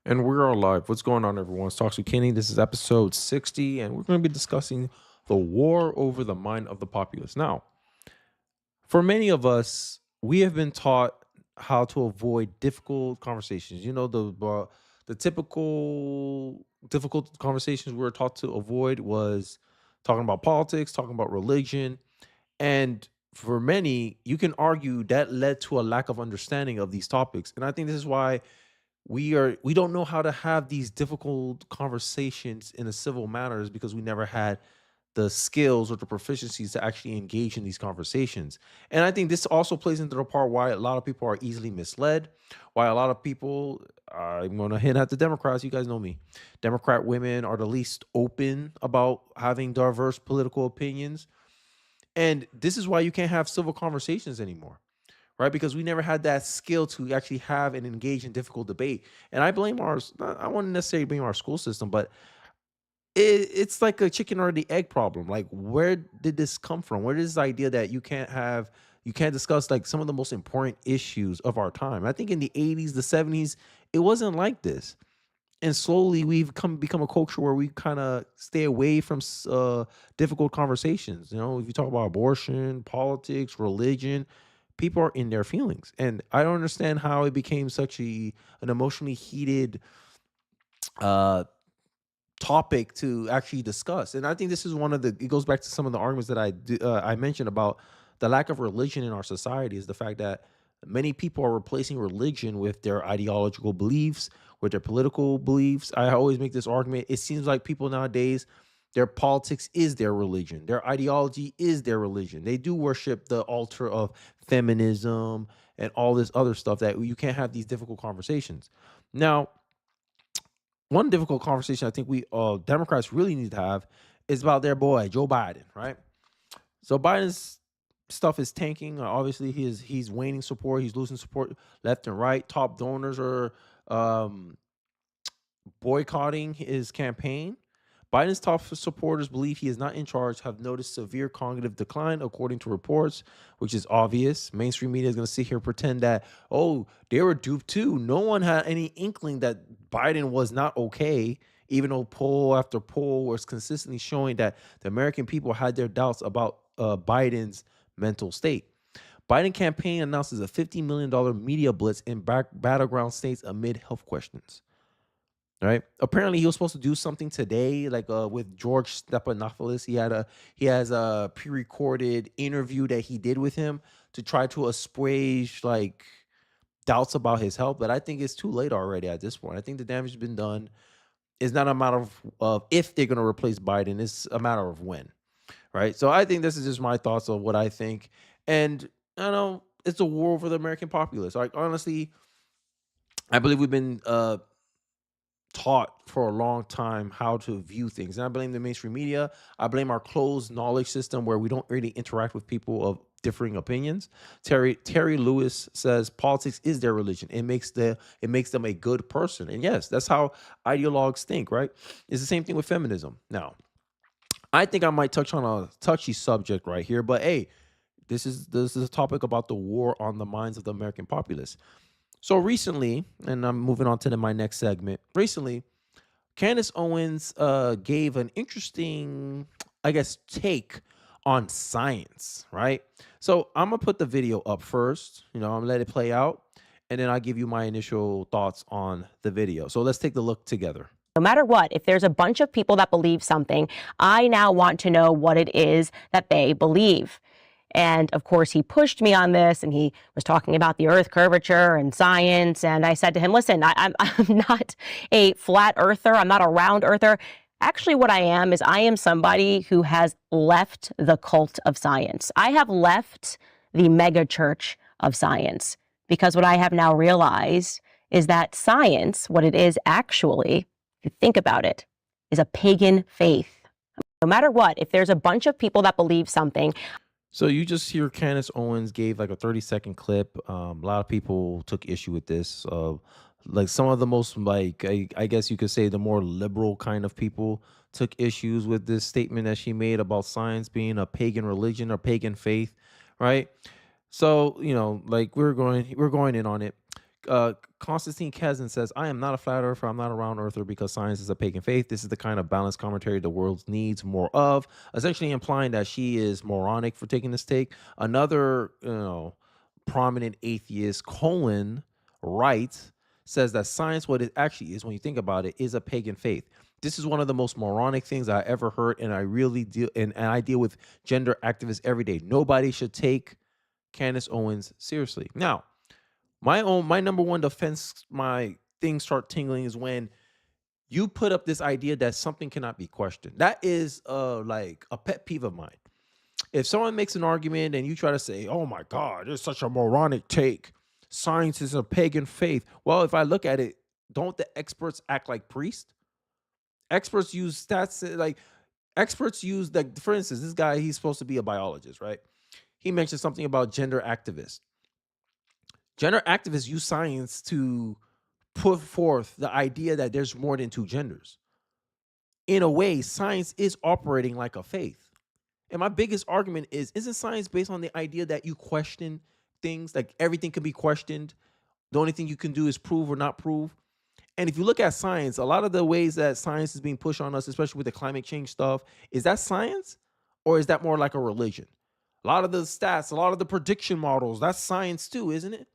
And we're all live. What's going on, everyone? It's Talks with Kenny. This is episode 60, and we're going to be discussing the war over the mind of the populace. Now, for many of us, we have been taught how to avoid difficult conversations. You know, the typical difficult conversations we were taught to avoid was talking about politics, talking about religion, and for many, you can argue that led to a lack of understanding of these topics. And I think this is why we don't know how to have these difficult conversations in a civil manner is because we never had the skills or the proficiencies to actually engage in these conversations. And I think this also plays into the part why a lot of people are easily misled, why a lot of people, I'm going to hit at the Democrats. You guys know me. Democrat women are the least open about having diverse political opinions. And this is why you can't have civil conversations anymore, right? Because we never had that skill to actually have and engage in difficult debate. And I blame I wouldn't necessarily blame our school system, but it's like a chicken or the egg problem. Like, where did this come from? Where did this idea that you can't discuss like some of the most important issues of our time? I think in the 80s, the 70s, it wasn't like this. And slowly we've become a culture where we kind of stay away from difficult conversations. You know, if you talk about abortion, politics, religion, people are in their feelings, and I don't understand how it became such an emotionally heated uh topic to actually discuss. And I think this is one of the it goes back to some of the arguments that I mentioned about the lack of religion in our society, is the fact that many people are replacing religion with their ideological beliefs, with their political beliefs. I always make this argument. It seems like people nowadays, their politics is their religion. Their ideology is their religion. They do worship the altar of feminism and all this other stuff that you can't have these difficult conversations. Now, one difficult conversation I think we Democrats really need to have is about their boy Joe Biden, right? So Biden's stuff is tanking. Obviously, he's waning support. He's losing support left and right. Top donors are um, boycotting his campaign. Biden's top supporters believe he is not in charge, have noticed severe cognitive decline, according to reports, which is obvious. Mainstream media is going to sit here and pretend that, oh, they were duped too. No one had any inkling that Biden was not okay, even though poll after poll was consistently showing that the American people had their doubts about Biden's mental state. Biden campaign announces a $50 million media blitz in battleground states amid health questions. Right. Apparently, he was supposed to do something today, like with George Stephanopoulos. He has a pre-recorded interview that he did with him to try to assuage like doubts about his health. But I think it's too late already at this point. I think the damage has been done. It's not a matter of if they're going to replace Biden. It's a matter of when. Right. So I think this is just my thoughts of what I think. And I know it's a war for the American populace. Like, honestly, I believe we've been taught for a long time how to view things. And I blame the mainstream media. I blame our closed knowledge system where we don't really interact with people of differing opinions. Terry Lewis says politics is their religion. It makes them a good person. And yes, that's how ideologues think, right? It's the same thing with feminism. Now, I think I might touch on a touchy subject right here, but hey, this is a topic about the war on the minds of the American populace. So recently, and I'm moving on to my next segment. Recently, Candice Owens gave an interesting, I guess, take on science, right? So I'm gonna put the video up first. You know, I'm gonna let it play out, and then I'll give you my initial thoughts on the video. So let's take the look together. No matter what, if there's a bunch of people that believe something, I now want to know what it is that they believe. And of course, he pushed me on this, and he was talking about the earth curvature and science. And I said to him, listen, I'm not a flat earther. I'm not a round earther. Actually, what I am is I am somebody who has left the cult of science. I have left the mega church of science, because what I have now realized is that science, what it is actually, if you think about it, is a pagan faith. No matter what, if there's a bunch of people that believe something. So you just hear Candace Owens gave like a 30-second clip. A lot of people took issue with this. Like some of the most like I guess you could say the more liberal kind of people took issues with this statement that she made about science being a pagan religion or pagan faith, right? So, you know, like we're going in on it. Constantine Kin says, I am not a flat earther. I'm not a round earther because science is a pagan faith. This is the kind of balanced commentary the world needs more of, essentially implying that she is moronic for taking this take. Another, prominent atheist, Colin Wright, says that science, what it actually is, when you think about it, is a pagan faith. This is one of the most moronic things I ever heard, and I really deal and I deal with gender activists every day. Nobody should take Candice Owens seriously. Now, my number one defense, my things start tingling is when you put up this idea that something cannot be questioned. That is like a pet peeve of mine. If someone makes an argument and you try to say, "Oh my God, it's such a moronic take. Science is a pagan faith." Well, if I look at it, don't the experts act like priests? Experts use stats like experts use like, for instance, this guy, he's supposed to be a biologist, right? He mentioned something about gender activists. Gender activists use science to put forth the idea that there's more than two genders. In a way, science is operating like a faith. And my biggest argument is, isn't science based on the idea that you question things? Like everything can be questioned. The only thing you can do is prove or not prove. And if you look at science, a lot of the ways that science is being pushed on us, especially with the climate change stuff, is that science or is that more like a religion? A lot of the stats, a lot of the prediction models, that's science too, isn't it?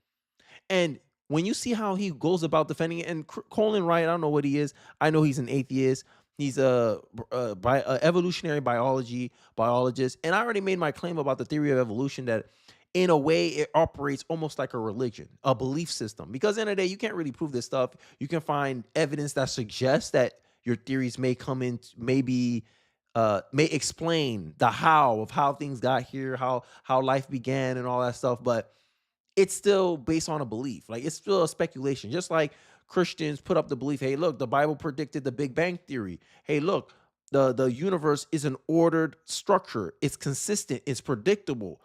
And when you see how he goes about defending it, and Colin Wright, I don't know what he is. I know he's an atheist. He's a evolutionary biologist, and I already made my claim about the theory of evolution that, in a way, it operates almost like a religion, a belief system. Because in the end of the day, you can't really prove this stuff. You can find evidence that suggests that your theories may come in, may explain the how of how things got here, how life began, and all that stuff, but it's still based on a belief. Like it's still a speculation. Just like Christians put up the belief, hey, look, the Bible predicted the Big Bang Theory. Hey, look, the universe is an ordered structure. It's consistent, it's predictable,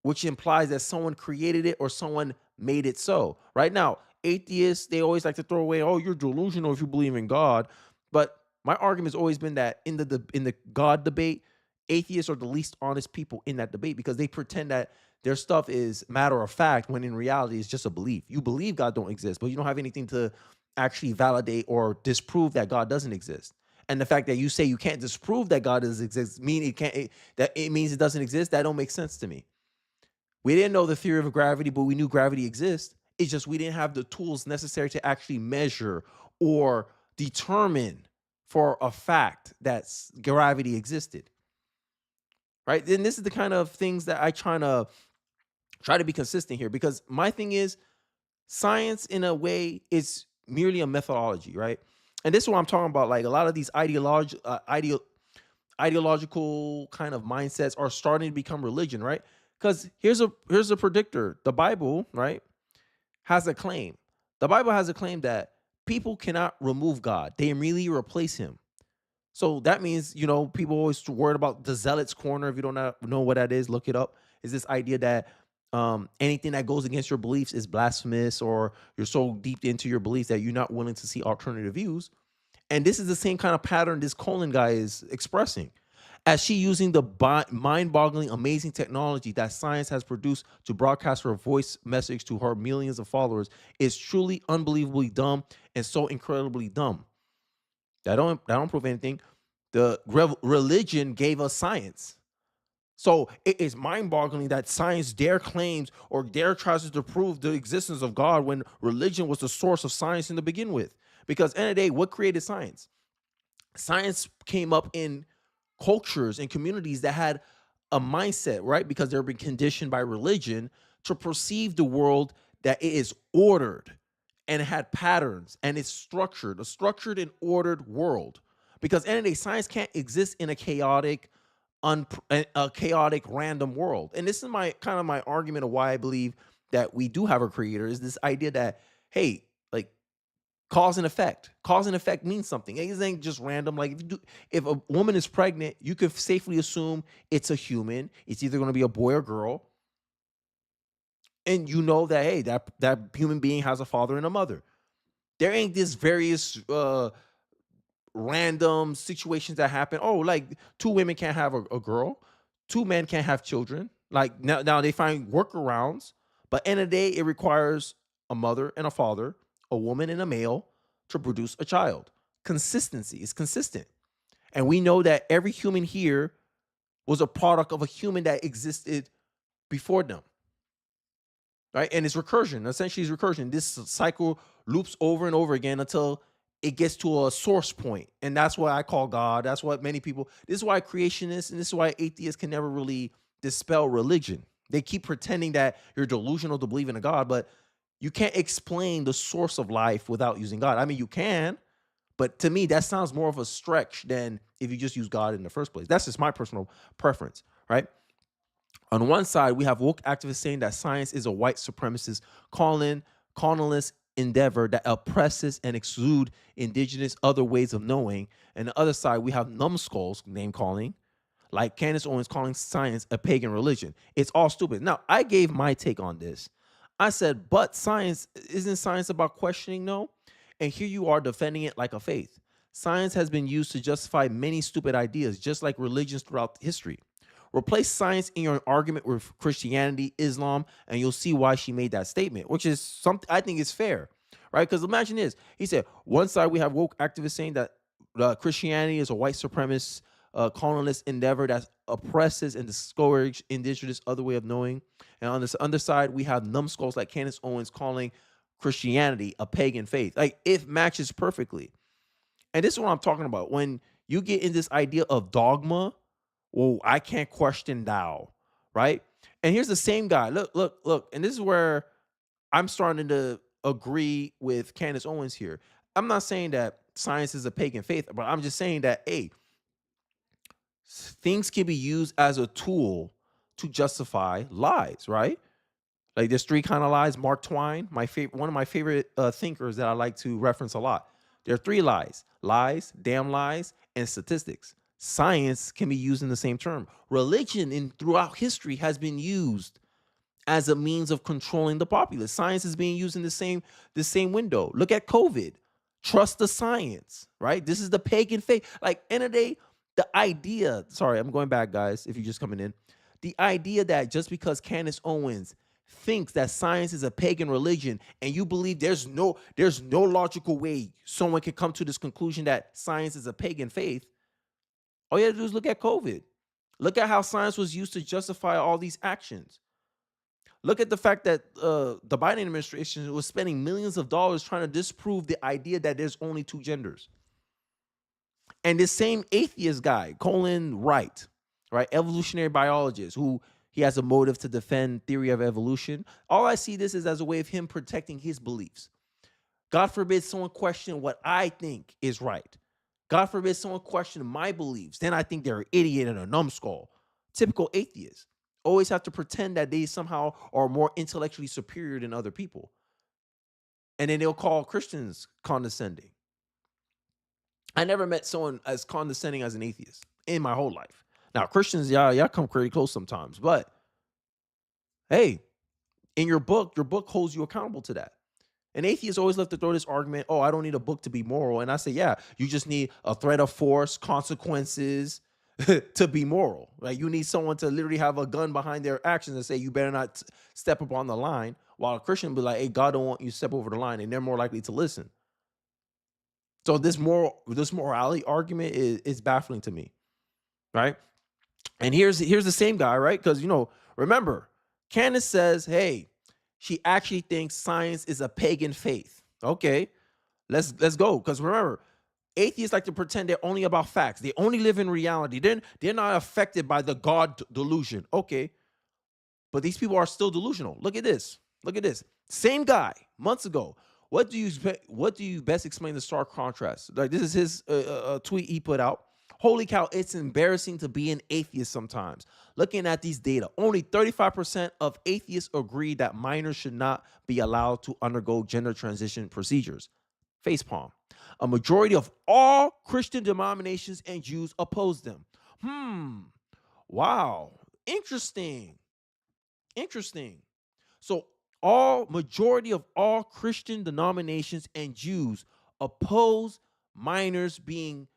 which implies that someone created it or someone made it so. Right now, atheists, they always like to throw away, oh, you're delusional if you believe in God. But my argument has always been that in the God debate, atheists are the least honest people in that debate because they pretend that their stuff is matter of fact when in reality it's just a belief. You believe God don't exist, but you don't have anything to actually validate or disprove that God doesn't exist. And the fact that you say you can't disprove that God doesn't exist that it means it doesn't exist. That don't make sense to me. We didn't know the theory of gravity, but we knew gravity exists. It's just we didn't have the tools necessary to actually measure or determine for a fact that gravity existed. Right? Then this is the kind of things that I try to be consistent here, because my thing is science in a way is merely a methodology, right? And this is what I'm talking about. Like a lot of these ideological kind of mindsets are starting to become religion, right? Because here's a predictor. The Bible, right, has a claim. The Bible has a claim that people cannot remove God. They immediately replace him. So that means, people always worried about the zealot's corner. If you don't know what that is, look it up. Is this idea that anything that goes against your beliefs is blasphemous, or you're so deep into your beliefs that you're not willing to see alternative views. And this is the same kind of pattern this Colin guy is expressing. As she using the mind-boggling, amazing technology that science has produced to broadcast her voice message to her millions of followers is truly unbelievably dumb and so incredibly dumb. That don't prove anything. The religion gave us science. So it is mind-boggling that science dare claims or dare tries to prove the existence of God when religion was the source of science in the begin with. Because end of the day, what created science? Science came up in cultures and communities that had a mindset, right? Because they're being conditioned by religion to perceive the world that it is ordered and it had patterns and it's structured, a structured and ordered world. Because end of the day, science can't exist in a chaotic, random world. And this is my argument of why I believe that we do have a creator, is this idea that, hey, like cause and effect means something. It ain't just random. Like if a woman is pregnant, you could safely assume it's a human. It's either going to be a boy or girl. And you know that, hey, that human being has a father and a mother. There ain't this various random situations that happen. Oh, like two women can't have a girl, two men can't have children. Like now they find workarounds, but end of the day, it requires a mother and a father, a woman and a male to produce a child. Consistency is consistent. And we know that every human here was a product of a human that existed before them. Right? And it's recursion. Essentially, it's recursion. This cycle loops over and over again until it gets to a source point. And that's what I call God. That's what many people, this is why creationists and this is why atheists can never really dispel religion. They keep pretending that you're delusional to believe in a God, but you can't explain the source of life without using God. I mean, you can, but to me, that sounds more of a stretch than if you just use God in the first place. That's just my personal preference, right? On one side, we have woke activists saying that science is a white supremacist colonialist endeavor that oppresses and excludes indigenous other ways of knowing. And the other side, we have numbskulls, name calling, like Candice Owens calling science a pagan religion. It's all stupid. Now, I gave my take on this. I said, but science, isn't science about questioning? No. And here you are defending it like a faith. Science has been used to justify many stupid ideas, just like religions throughout history. Replace science in your argument with Christianity, Islam, and you'll see why she made that statement, which is something I think is fair, right? Because imagine this. He said, one side we have woke activists saying that Christianity is a white supremacist colonialist endeavor that oppresses and discourages indigenous other way of knowing. And on this other side, we have numbskulls like Canace Owens calling Christianity a pagan faith. Like, it matches perfectly. And this is what I'm talking about. When you get in this idea of dogma, well, I can't question thou, right? And here's the same guy. Look. And this is where I'm starting to agree with Candice Owens here. I'm not saying that science is a pagan faith, but I'm just saying that, hey, things can be used as a tool to justify lies, right? Like, there's three kind of lies. Mark Twain, one of my favorite thinkers that I like to reference a lot. There are three lies: damn lies, and statistics. Science can be used in the same term. Religion throughout history has been used as a means of controlling the populace. Science is being used in the same window. Look at COVID. Trust the science, right? This is the pagan faith. Like, end of the day, the idea, sorry, I'm going back, guys, if you're just coming in. The idea that just because Candice Owens thinks that science is a pagan religion and you believe there's no logical way someone can come to this conclusion that science is a pagan faith, all you have to do is look at COVID. Look at how science was used to justify all these actions. Look at the fact that the Biden administration was spending millions of dollars trying to disprove the idea that there's only two genders. And this same atheist guy, Colin Wright, right, evolutionary biologist, who he has a motive to defend theory of evolution. All I see this is as a way of him protecting his beliefs. God forbid someone question what I think is right. God forbid someone question my beliefs. Then I think they're an idiot and a numbskull. Typical atheists always have to pretend that they somehow are more intellectually superior than other people. And then they'll call Christians condescending. I never met someone as condescending as an atheist in my whole life. Now, Christians, y'all come pretty close sometimes. But hey, in your book holds you accountable to that. And atheists always love to throw this argument, oh, I don't need a book to be moral. And I say, yeah, you just need a threat of force, consequences to be moral. Right? You need someone to literally have a gun behind their actions and say, you better not step up on the line. While a Christian be like, hey, God don't want you to step over the line, and they're more likely to listen. So this morality argument is baffling to me, right? And here's the same guy, right? Because, remember, Candice says, hey, she actually thinks science is a pagan faith. Okay, let's go. Because remember, atheists like to pretend they're only about facts. They only live in reality. They're not affected by the God delusion. Okay, but these people are still delusional. Look at this. Same guy months ago. What do you best explain the stark contrast? Like, this is his tweet he put out. Holy cow, it's embarrassing to be an atheist sometimes. Looking at these data, only 35% of atheists agree that minors should not be allowed to undergo gender transition procedures. Facepalm. A majority of all Christian denominations and Jews oppose them. Wow. Interesting. So majority of all Christian denominations and Jews oppose minors being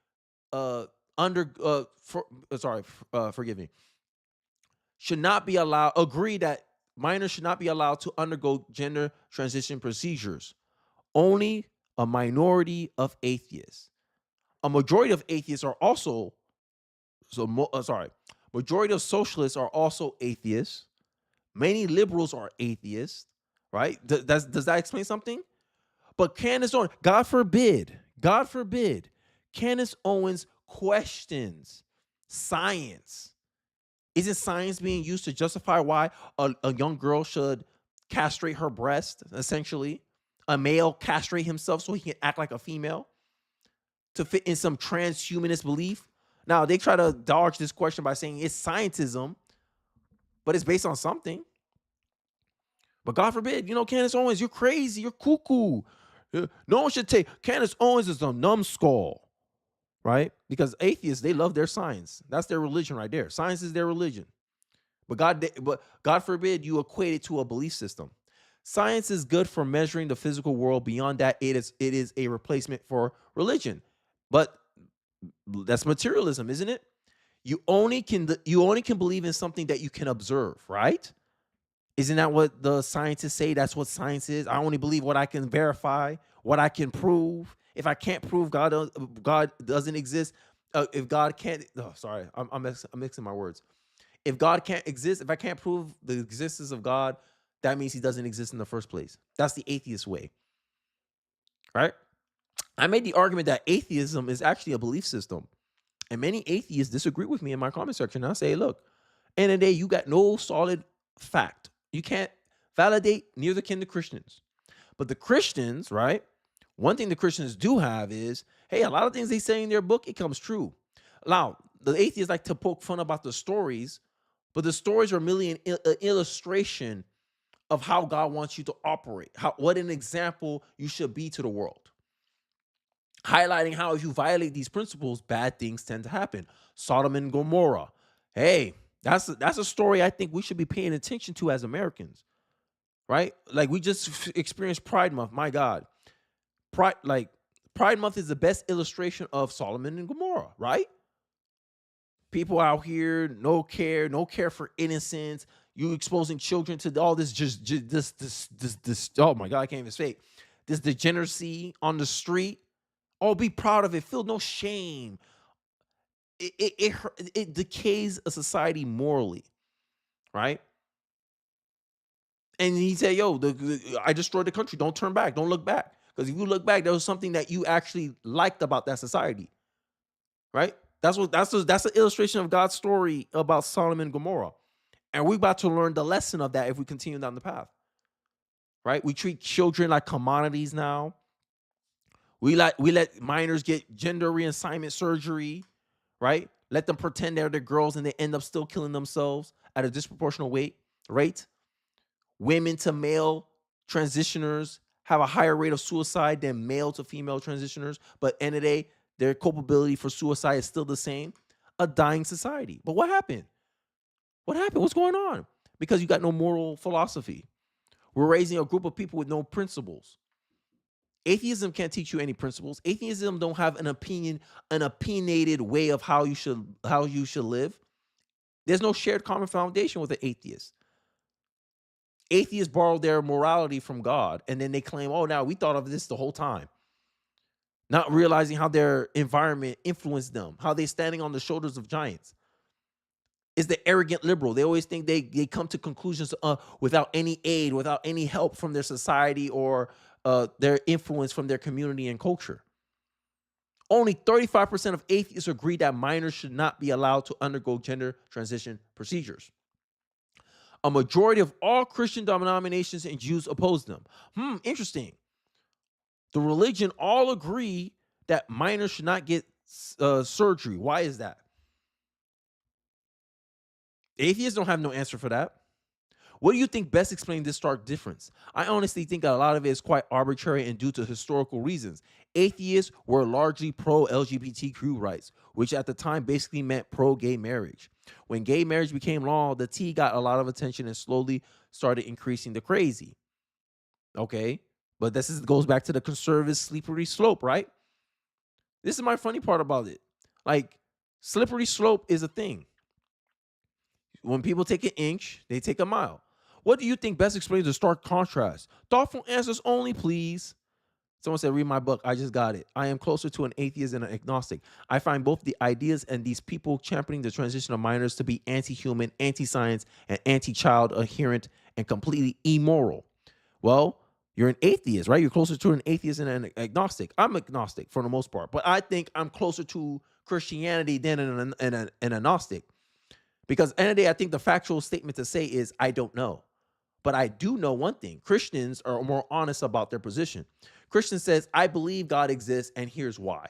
forgive me, should not be allowed, agree that minors should not be allowed to undergo gender transition procedures. Only a minority of atheists. A majority of atheists are also majority of socialists are also atheists. Many liberals are atheists, right? Does that explain something? But Candace Owens, God forbid, Candace Owens questions science. Isn't science being used to justify why a young girl should castrate her breast, essentially? A male castrate himself so he can act like a female to fit in some transhumanist belief? Now, they try to dodge this question by saying it's scientism, but it's based on something. But God forbid, Candace Owens, you're crazy, you're cuckoo. No one should take Candace Owens is a numbskull, right? Because atheists, they love their science. That's their religion right there. Science is their religion. But God forbid you equate it to a belief system. Science is good for measuring the physical world. Beyond that, it is a replacement for religion. But that's materialism, isn't it? You only can believe in something that you can observe, right? Isn't that what the scientists say? That's what science is. I only believe what I can verify, what I can prove. If I can't prove God doesn't exist, if God can't, I'm mixing my words. If God can't exist, if I can't prove the existence of God, that means he doesn't exist in the first place. That's the atheist way, right? I made the argument that atheism is actually a belief system. And many atheists disagree with me in my comment section. I say, look, end of the day, you got no solid fact. You can't validate, neither can the Christians. But the Christians, right? One thing the Christians do have is, hey, a lot of things they say in their book, it comes true. Now, the atheists like to poke fun about the stories, but the stories are merely an illustration of how God wants you to operate, what an example you should be to the world. Highlighting how if you violate these principles, bad things tend to happen. Sodom and Gomorrah. Hey, that's a story I think we should be paying attention to as Americans, right? Like we just experienced Pride Month. My God, Pride Month is the best illustration of Solomon and Gomorrah, right? People out here, no care for innocence. You exposing children to all this, this. Oh my God, I can't even say it. This degeneracy on the street. Oh, be proud of it. Feel no shame. It decays a society morally, right? And he said, "Yo, I destroyed the country. Don't turn back. Don't look back. Because if you look back, there was something that you actually liked about that society, right? That's an illustration of God's story about Sodom and Gomorrah, and we're about to learn the lesson of that if we continue down the path, right? We treat children like commodities now. We let minors get gender reassignment surgery, right? Let them pretend they're the girls and they end up still killing themselves at a disproportionate rate. Women to male transitioners have a higher rate of suicide than male to female transitioners, but end of the day, their culpability for suicide is still the same. A dying society. But what happened? What's going on? Because you got no moral philosophy. We're raising a group of people with no principles. Atheism can't teach you any principles. Atheism don't have an opinionated way of how you should live. There's no shared common foundation with an atheist. Atheists borrow their morality from God, and then they claim, oh, now we thought of this the whole time. Not realizing how their environment influenced them, how they're standing on the shoulders of giants. It's the arrogant liberal. They always think they come to conclusions without any aid, without any help from their society or their influence from their community and culture. Only 35% of atheists agree that minors should not be allowed to undergo gender transition procedures. A majority of all Christian denominations and Jews oppose them. Interesting. The religion all agree that minors should not get surgery. Why is that? Atheists don't have no answer for that. What do you think best explains this stark difference? I honestly think a lot of it is quite arbitrary and due to historical reasons. Atheists were largely pro-LGBTQ rights, which at the time basically meant pro-gay marriage. When gay marriage became law, the T got a lot of attention and slowly started increasing the crazy. Okay, but this goes back to the conservative slippery slope, right? This is my funny part about it. Like, slippery slope is a thing. When people take an inch, they take a mile. What do you think best explains the stark contrast? Thoughtful answers only, please. Someone said, read my book. I just got it. I am closer to an atheist than an agnostic. I find both the ideas and these people championing the transition of minors to be anti-human, anti-science, and anti-child adherent and completely immoral. Well, you're an atheist, right? You're closer to an atheist than an agnostic. I'm agnostic for the most part, but I think I'm closer to Christianity than an agnostic. Because at the end of the day, I think the factual statement to say is, I don't know. But I do know one thing. Christians are more honest about their position. Christian says, I believe God exists, and here's why.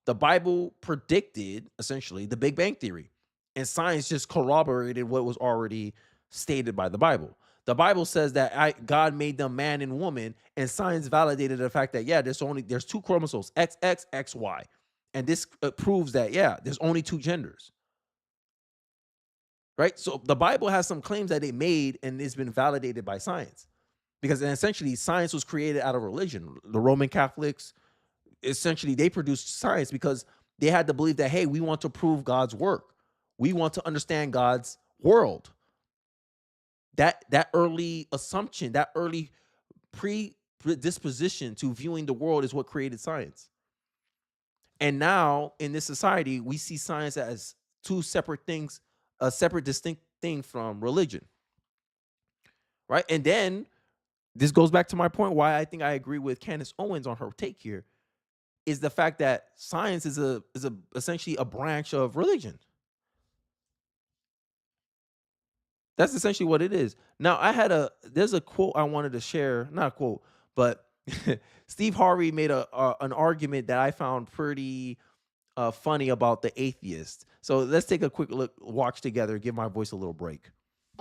The Bible predicted, essentially, the Big Bang Theory, and science just corroborated what was already stated by the Bible. The Bible says that God made them man and woman, and science validated the fact that, yeah, there's two chromosomes, XX, XY. And this proves that, yeah, there's only two genders. Right? So the Bible has some claims that it made, and it's been validated by science. Because essentially science was created out of religion. The Roman Catholics, essentially, they produced science because they had to believe that, hey, we want to prove God's work. We want to understand God's world. That early assumption, that early predisposition to viewing the world is what created science. And now in this society, we see science as two separate things, a separate distinct thing from religion. Right? And then this goes back to my point why I think I agree with Candice Owens on her take here, is the fact that science is essentially a branch of religion. That's essentially what it is. Now, there's a quote I wanted to share, not a quote, but Steve Harvey made an argument that I found pretty funny about the atheist. So let's take a quick watch together, give my voice a little break.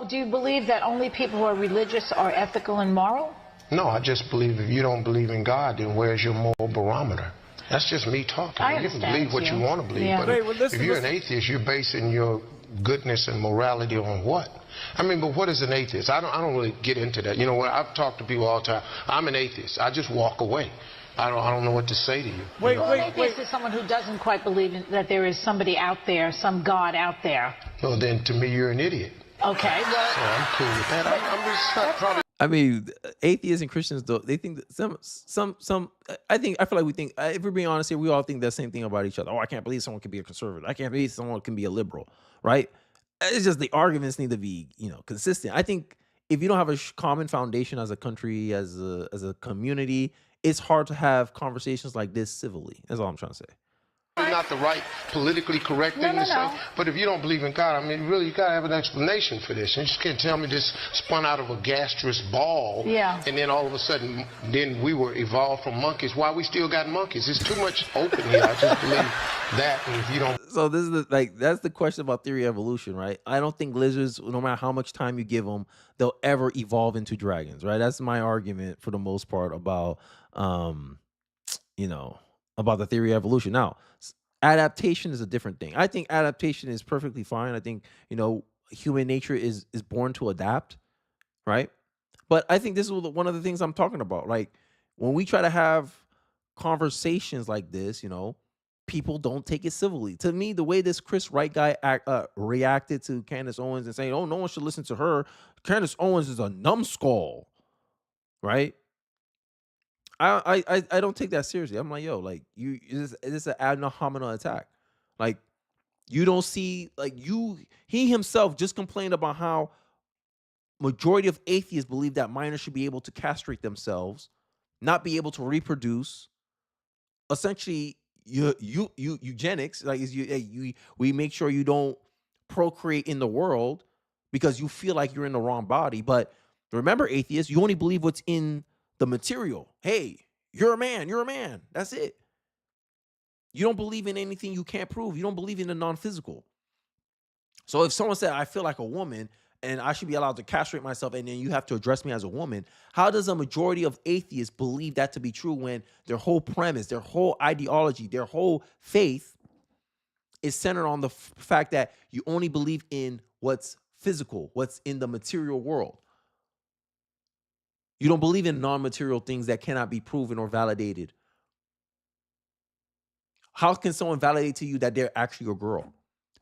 Do you believe that only people who are religious are ethical and moral? No, I just believe if you don't believe in God, then where's your moral barometer? That's just me talking. I You can understand believe what you want to believe, Yeah. but Wait, well, if you're an atheist, you're basing your goodness and morality on what? I mean, but what is an atheist? I don't really get into that. You know, when I've talked to people all the time, I'm an atheist. I just walk away. I don't know what to say to you. Well, an atheist is someone who doesn't quite believe that there is somebody out there, some God out there. Well, then to me, you're an idiot. Okay, well, So I'm cool with that. I'm just not probably. I mean, atheists and Christians, though, they think that I feel like we think, if we're being honest here, we all think the same thing about each other. Oh, I can't believe someone can be a conservative. I can't believe someone can be a liberal, right? It's just the arguments need to be, consistent. I think if you don't have a common foundation as a country, as a community, it's hard to have conversations like this civilly. That's all I'm trying to say. Not the right politically correct thing to say, but if you don't believe in God, I mean, really, you gotta have an explanation for this. You just can't tell me this spun out of a gaseous ball, and then all of a sudden, then we were evolved from monkeys. Why we still got monkeys? It's too much open here. I just believe that, and if you don't. So this is that's the question about theory of evolution, right? I don't think lizards, no matter how much time you give them, they'll ever evolve into dragons, right? That's my argument for the most part about, about the theory of evolution. Now, adaptation is a different thing. I think adaptation is perfectly fine. I think, human nature is born to adapt, right? But I think this is one of the things I'm talking about. Like, when we try to have conversations like this, people don't take it civilly. To me, the way this Chris Wright guy reacted to Candice Owens and saying, oh, no one should listen to her. Candice Owens is a numbskull, right? I don't take that seriously. I'm like, yo, like, it's an ad hominem attack. Like, you don't see, like, he himself just complained about how majority of atheists believe that minors should be able to castrate themselves, not be able to reproduce. Essentially, eugenics, like, we make sure you don't procreate in the world because you feel like you're in the wrong body. But remember, atheists, you only believe what's in the material. Hey, you're a man. That's it. You don't believe in anything you can't prove. You don't believe in the non-physical. So if someone said, I feel like a woman and I should be allowed to castrate myself, and then you have to address me as a woman, how does a majority of atheists believe that to be true when their whole premise, their whole ideology, their whole faith is centered on the fact that you only believe in what's physical, what's in the material world? You don't believe in non-material things that cannot be proven or validated. How can someone validate to you that they're actually a girl?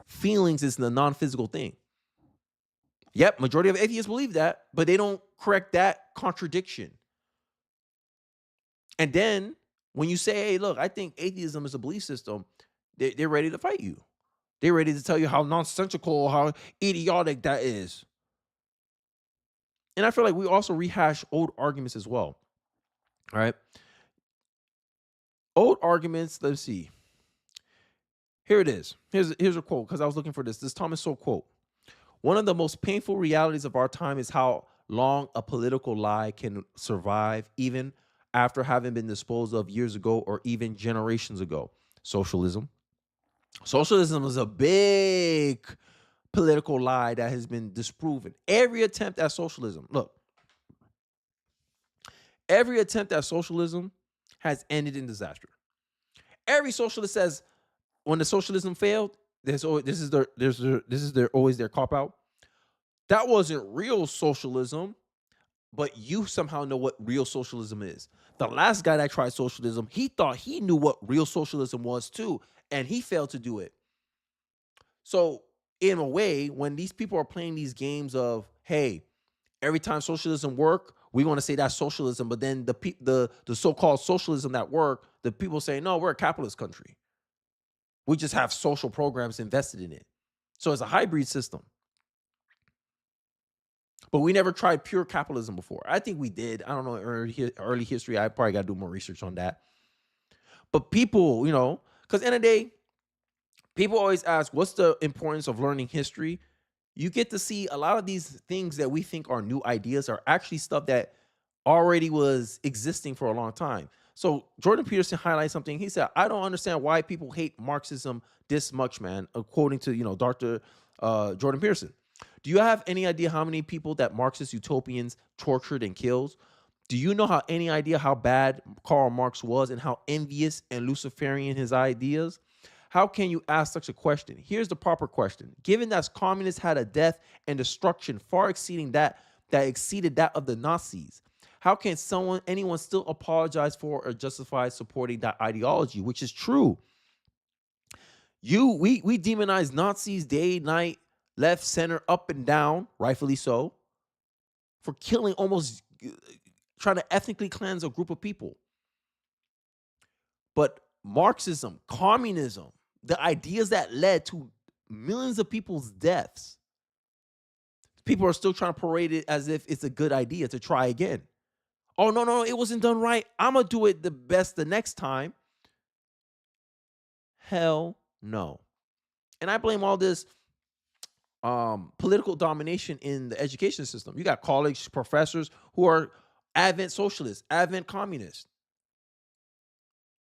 Feelings is the non-physical thing. Yep, majority of atheists believe that, but they don't correct that contradiction. And then when you say, hey, look, I think atheism is a belief system, they're ready to fight you. They're ready to tell you how nonsensical, how idiotic that is. And I feel like we also rehash old arguments as well. All right. Old arguments, let's see. Here it is. Here's a quote, because I was looking for this. This Thomas Sowell quote. One of the most painful realities of our time is how long a political lie can survive, even after having been disposed of years ago or even generations ago. Socialism. Socialism is a big political lie that has been disproven. Every attempt at socialism, look, every attempt at socialism has ended in disaster. Every socialist says when the socialism failed, this is always their cop out. That wasn't real socialism, but you somehow know what real socialism is. The last guy that tried socialism, he thought he knew what real socialism was too, and he failed to do it. So in a way, when these people are playing these games of, hey, every time socialism work, we want to say that's socialism, but then the so-called socialism that work, the people say, no, we're a capitalist country. We just have social programs invested in it. So it's a hybrid system. But we never tried pure capitalism before. I think we did. I don't know, early history. I probably got to do more research on that. But people, because in the day, people always ask, what's the importance of learning history? You get to see a lot of these things that we think are new ideas are actually stuff that already was existing for a long time. So Jordan Peterson highlights something. He said, I don't understand why people hate Marxism this much, man, according to, Dr. Jordan Peterson. Do you have any idea how many people that Marxist utopians tortured and killed? Do you know any idea how bad Karl Marx was and how envious and Luciferian his ideas? How can you ask such a question? Here's the proper question. Given that communists had a death and destruction far exceeding that exceeded that of the Nazis, how can anyone still apologize for or justify supporting that ideology, which is true? We demonize Nazis day, night, left, center, up and down, rightfully so, for killing, almost trying to ethnically cleanse a group of people. But Marxism, communism, the ideas that led to millions of people's deaths, people are still trying to parade it as if it's a good idea to try again. Oh, no, it wasn't done right. I'm going to do it the best the next time. Hell no. And I blame all this political domination in the education system. You got college professors who are advent socialists, advent communists.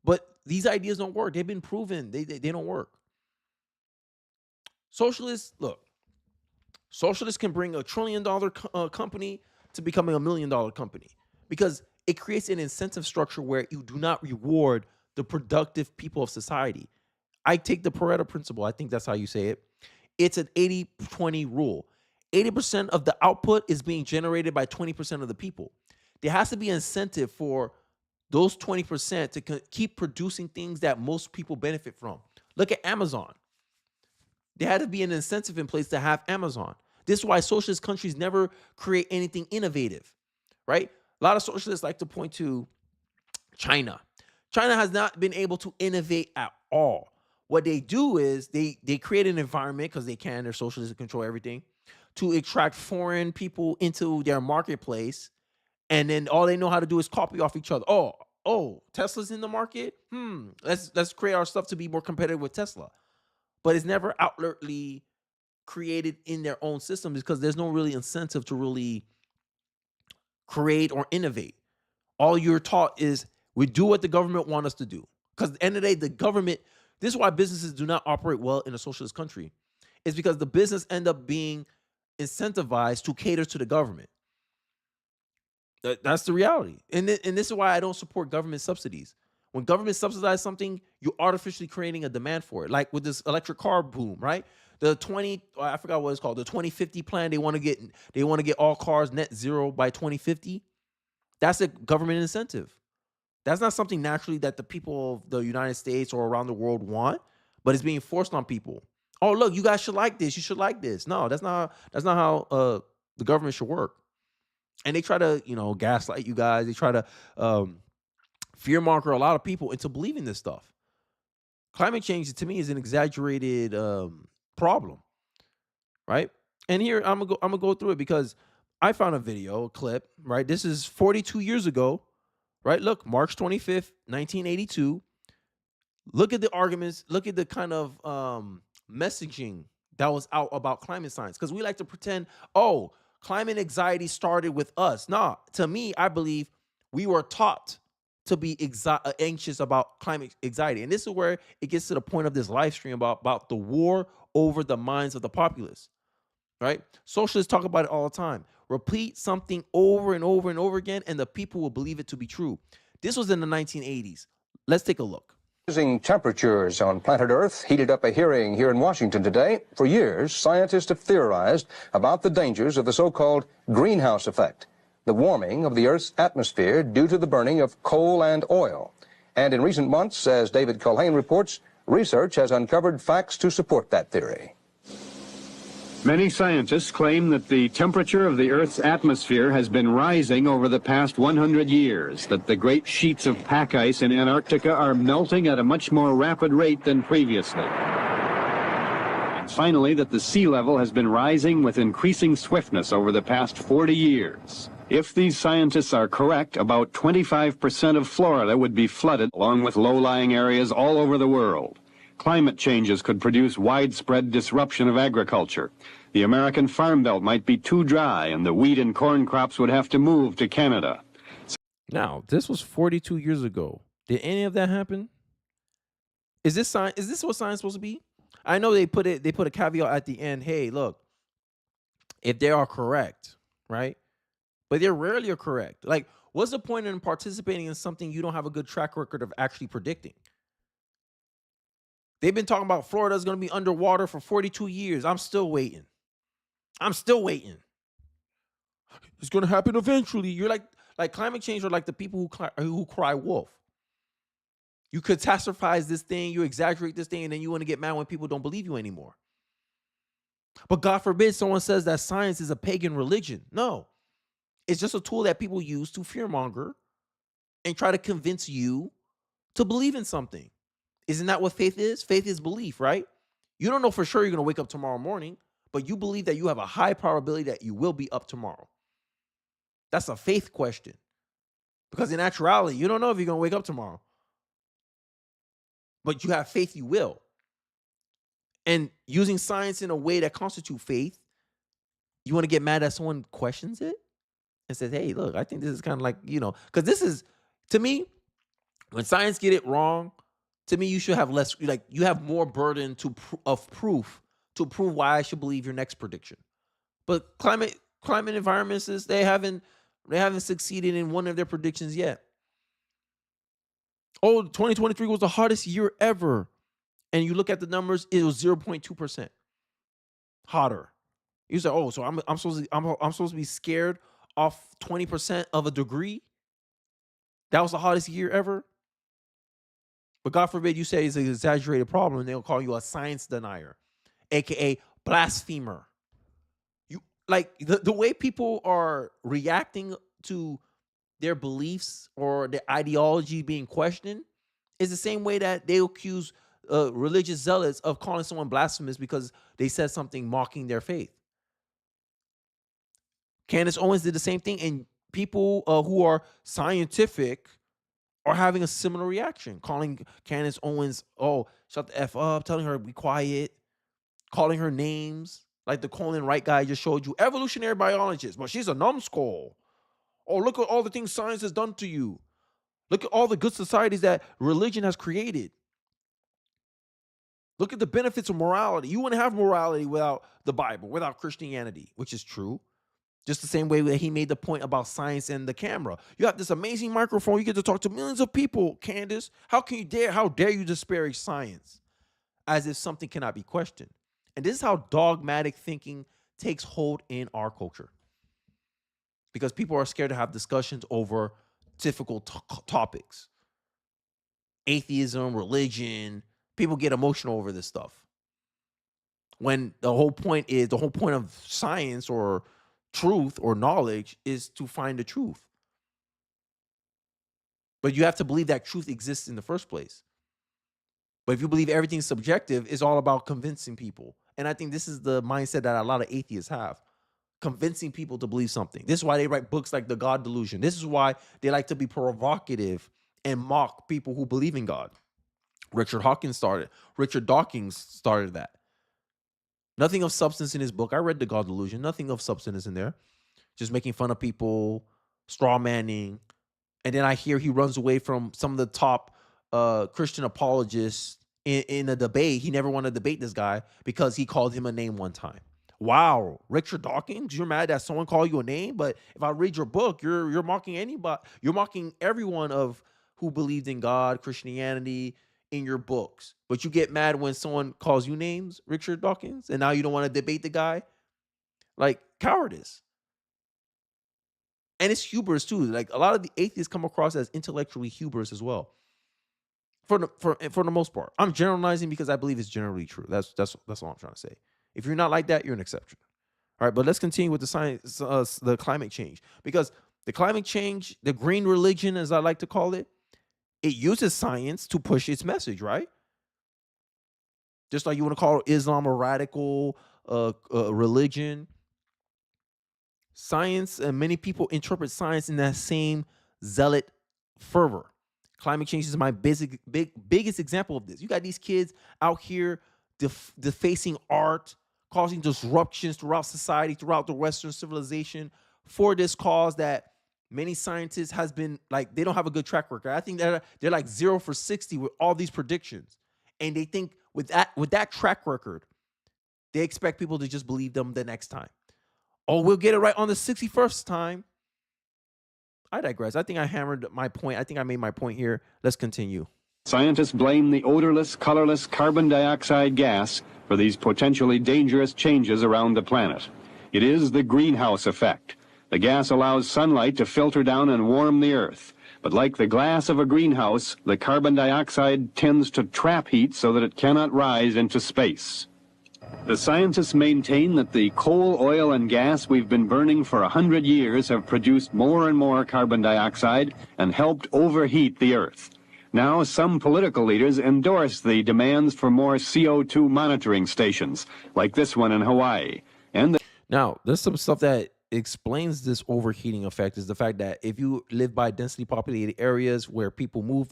But these ideas don't work. They've been proven. They don't work. Socialists can bring $1 trillion company to becoming $1 million company, because it creates an incentive structure where you do not reward the productive people of society. I take the Pareto principle. I think that's how you say it. It's an 80-20 rule. 80% of the output is being generated by 20% of the people. There has to be incentive for those 20% to keep producing things that most people benefit from. Look at Amazon. There had to be an incentive in place to have Amazon. This is why socialist countries never create anything innovative, right? A lot of socialists like to point to China. China has not been able to innovate at all. What they do is they create an environment, because they're socialists and control everything, to attract foreign people into their marketplace. And then all they know how to do is copy off each other. Oh, Tesla's in the market? Let's create our stuff to be more competitive with Tesla. But it's never outwardly created in their own systems, because there's no really incentive to really create or innovate. All you're taught is we do what the government wants us to do. Because at the end of the day, the government, this is why businesses do not operate well in a socialist country. It's because the business end up being incentivized to cater to the government. That's the reality. And this is why I don't support government subsidies. When government subsidizes something, you're artificially creating a demand for it. Like with this electric car boom, right? I forgot what it's called, the 2050 plan. They want to get all cars net zero by 2050. That's a government incentive. That's not something naturally that the people of the United States or around the world want, but it's being forced on people. Oh, look, you guys should like this. You should like this. No, that's not how the government should work. And they try to, gaslight you guys. They try to fear monger a lot of people into believing this stuff. Climate change, to me, is an exaggerated problem, right? And here I'm gonna go through it because I found a video, a clip, right? This is 42 years ago, right? Look, March 25th, 1982. Look at the arguments. Look at the kind of messaging that was out about climate science. Because we like to pretend, oh, climate anxiety started with us. Nah, to me, I believe we were taught to be anxious about climate anxiety. And this is where it gets to the point of this live stream about the war over the minds of the populace, right? Socialists talk about it all the time. Repeat something over and over and over again, and the people will believe it to be true. This was in the 1980s. Let's take a look. Rising temperatures on planet Earth heated up a hearing here in Washington today. For years, scientists have theorized about the dangers of the so-called greenhouse effect, the warming of the Earth's atmosphere due to the burning of coal and oil. And in recent months, as David Culhane reports, research has uncovered facts to support that theory. Many scientists claim that the temperature of the Earth's atmosphere has been rising over the past 100 years, that the great sheets of pack ice in Antarctica are melting at a much more rapid rate than previously. And finally, that the sea level has been rising with increasing swiftness over the past 40 years. If these scientists are correct, about 25% of Florida would be flooded, along with low-lying areas all over the world. Climate changes could produce widespread disruption of agriculture. The American farm belt might be too dry, and the wheat and corn crops would have to move to Canada. Now, this was 42 years ago. Did any of that happen? Is this what science is supposed to be? I know they put a caveat at the end. Hey, look, if they are correct, right? But they're rarely correct. Like, what's the point in participating in something you don't have a good track record of actually predicting? They've been talking about Florida's going to be underwater for 42 years. I'm still waiting. It's going to happen eventually. You're like climate change are like the people who cry wolf. You catastrophize this thing, you exaggerate this thing, and then you want to get mad when people don't believe you anymore. But God forbid someone says that science is a pagan religion. No. It's just a tool that people use to fearmonger and try to convince you to believe in something. Isn't that what faith is? Faith is belief, right? You don't know for sure you're going to wake up tomorrow morning, but you believe that you have a high probability that you will be up tomorrow. That's a faith question. Because in actuality, you don't know if you're going to wake up tomorrow. But you have faith you will. And using science in a way that constitutes faith, you want to get mad that someone questions it and says, hey, look, I think this is kind of like, because this is, to me, when science get it wrong, to me, you should have less, you have more burden of proof to prove why I should believe your next prediction. But climate environments, they haven't succeeded in one of their predictions yet. Oh, 2023 was the hottest year ever. And you look at the numbers, it was 0.2% hotter. You say, oh, so I'm supposed to be scared off 20% of a degree? That was the hottest year ever? But God forbid you say it's an exaggerated problem and they'll call you a science denier, aka blasphemer. You like the way people are reacting to their beliefs or their ideology being questioned is the same way that they accuse religious zealots of calling someone blasphemous because they said something mocking their faith. Candice Owens did the same thing, and people who are scientific are having a similar reaction, calling Canace Owens, oh, shut the F up, telling her be quiet, calling her names, like the Colin Wright guy I just showed you, evolutionary biologist, but she's a numbskull. Oh, look at all the things science has done to you. Look at all the good societies that religion has created. Look at the benefits of morality. You wouldn't have morality without the Bible, without Christianity, which is true. Just the same way that he made the point about science and the camera. You have this amazing microphone. You get to talk to millions of people, Candice. How dare you disparage science as if something cannot be questioned? And this is how dogmatic thinking takes hold in our culture. Because people are scared to have discussions over difficult topics. Atheism, religion. People get emotional over this stuff. When the whole point of science or truth or knowledge is to find the truth. But you have to believe that truth exists in the first place. But if you believe everything's subjective, it's all about convincing people. And I think this is the mindset that a lot of atheists have. Convincing people to believe something. This is why they write books like The God Delusion. This is why they like to be provocative and mock people who believe in God. Richard Dawkins started that. Nothing of substance in his book. I read The God Delusion. Nothing of substance in there. Just making fun of people, straw manning. And then I hear he runs away from some of the top Christian apologists in a debate. He never wanted to debate this guy because he called him a name one time. Wow, Richard Dawkins, you're mad that someone called you a name, but if I read your book, you're mocking anybody. You're mocking everyone of who believed in God, Christianity in your books. But you get mad when someone calls you names, Richard Dawkins, and now you don't want to debate the guy? Like cowardice. And it's hubris too. Like a lot of the atheists come across as intellectually hubris as well. For the most part. I'm generalizing because I believe it's generally true. That's all I'm trying to say. If you're not like that, you're an exception. All right, but let's continue with the science, the climate change. Because the climate change, the green religion, as I like to call it, it uses science to push its message, right? Just like you want to call Islam a radical religion. Science, and many people interpret science in that same zealot fervor. Climate change is my biggest example of this. You got these kids out here defacing art, causing disruptions throughout society, throughout the Western civilization for this cause that many scientists has been like, they don't have a good track record. I think they're like 0 for 60 with all these predictions. And they think with that track record, they expect people to just believe them the next time. Oh, we'll get it right on the 61st time. I digress. I think I hammered my point. I think I made my point here. Let's continue. Scientists blame the odorless, colorless carbon dioxide gas for these potentially dangerous changes around the planet. It is the greenhouse effect. The gas allows sunlight to filter down and warm the earth. But like the glass of a greenhouse, the carbon dioxide tends to trap heat so that it cannot rise into space. The scientists maintain that the coal, oil, and gas we've been burning for 100 years have produced more and more carbon dioxide and helped overheat the earth. Now, some political leaders endorse the demands for more CO2 monitoring stations, like this one in Hawaii. Now, there's some stuff that explains this overheating effect is the fact that if you live by densely populated areas where people move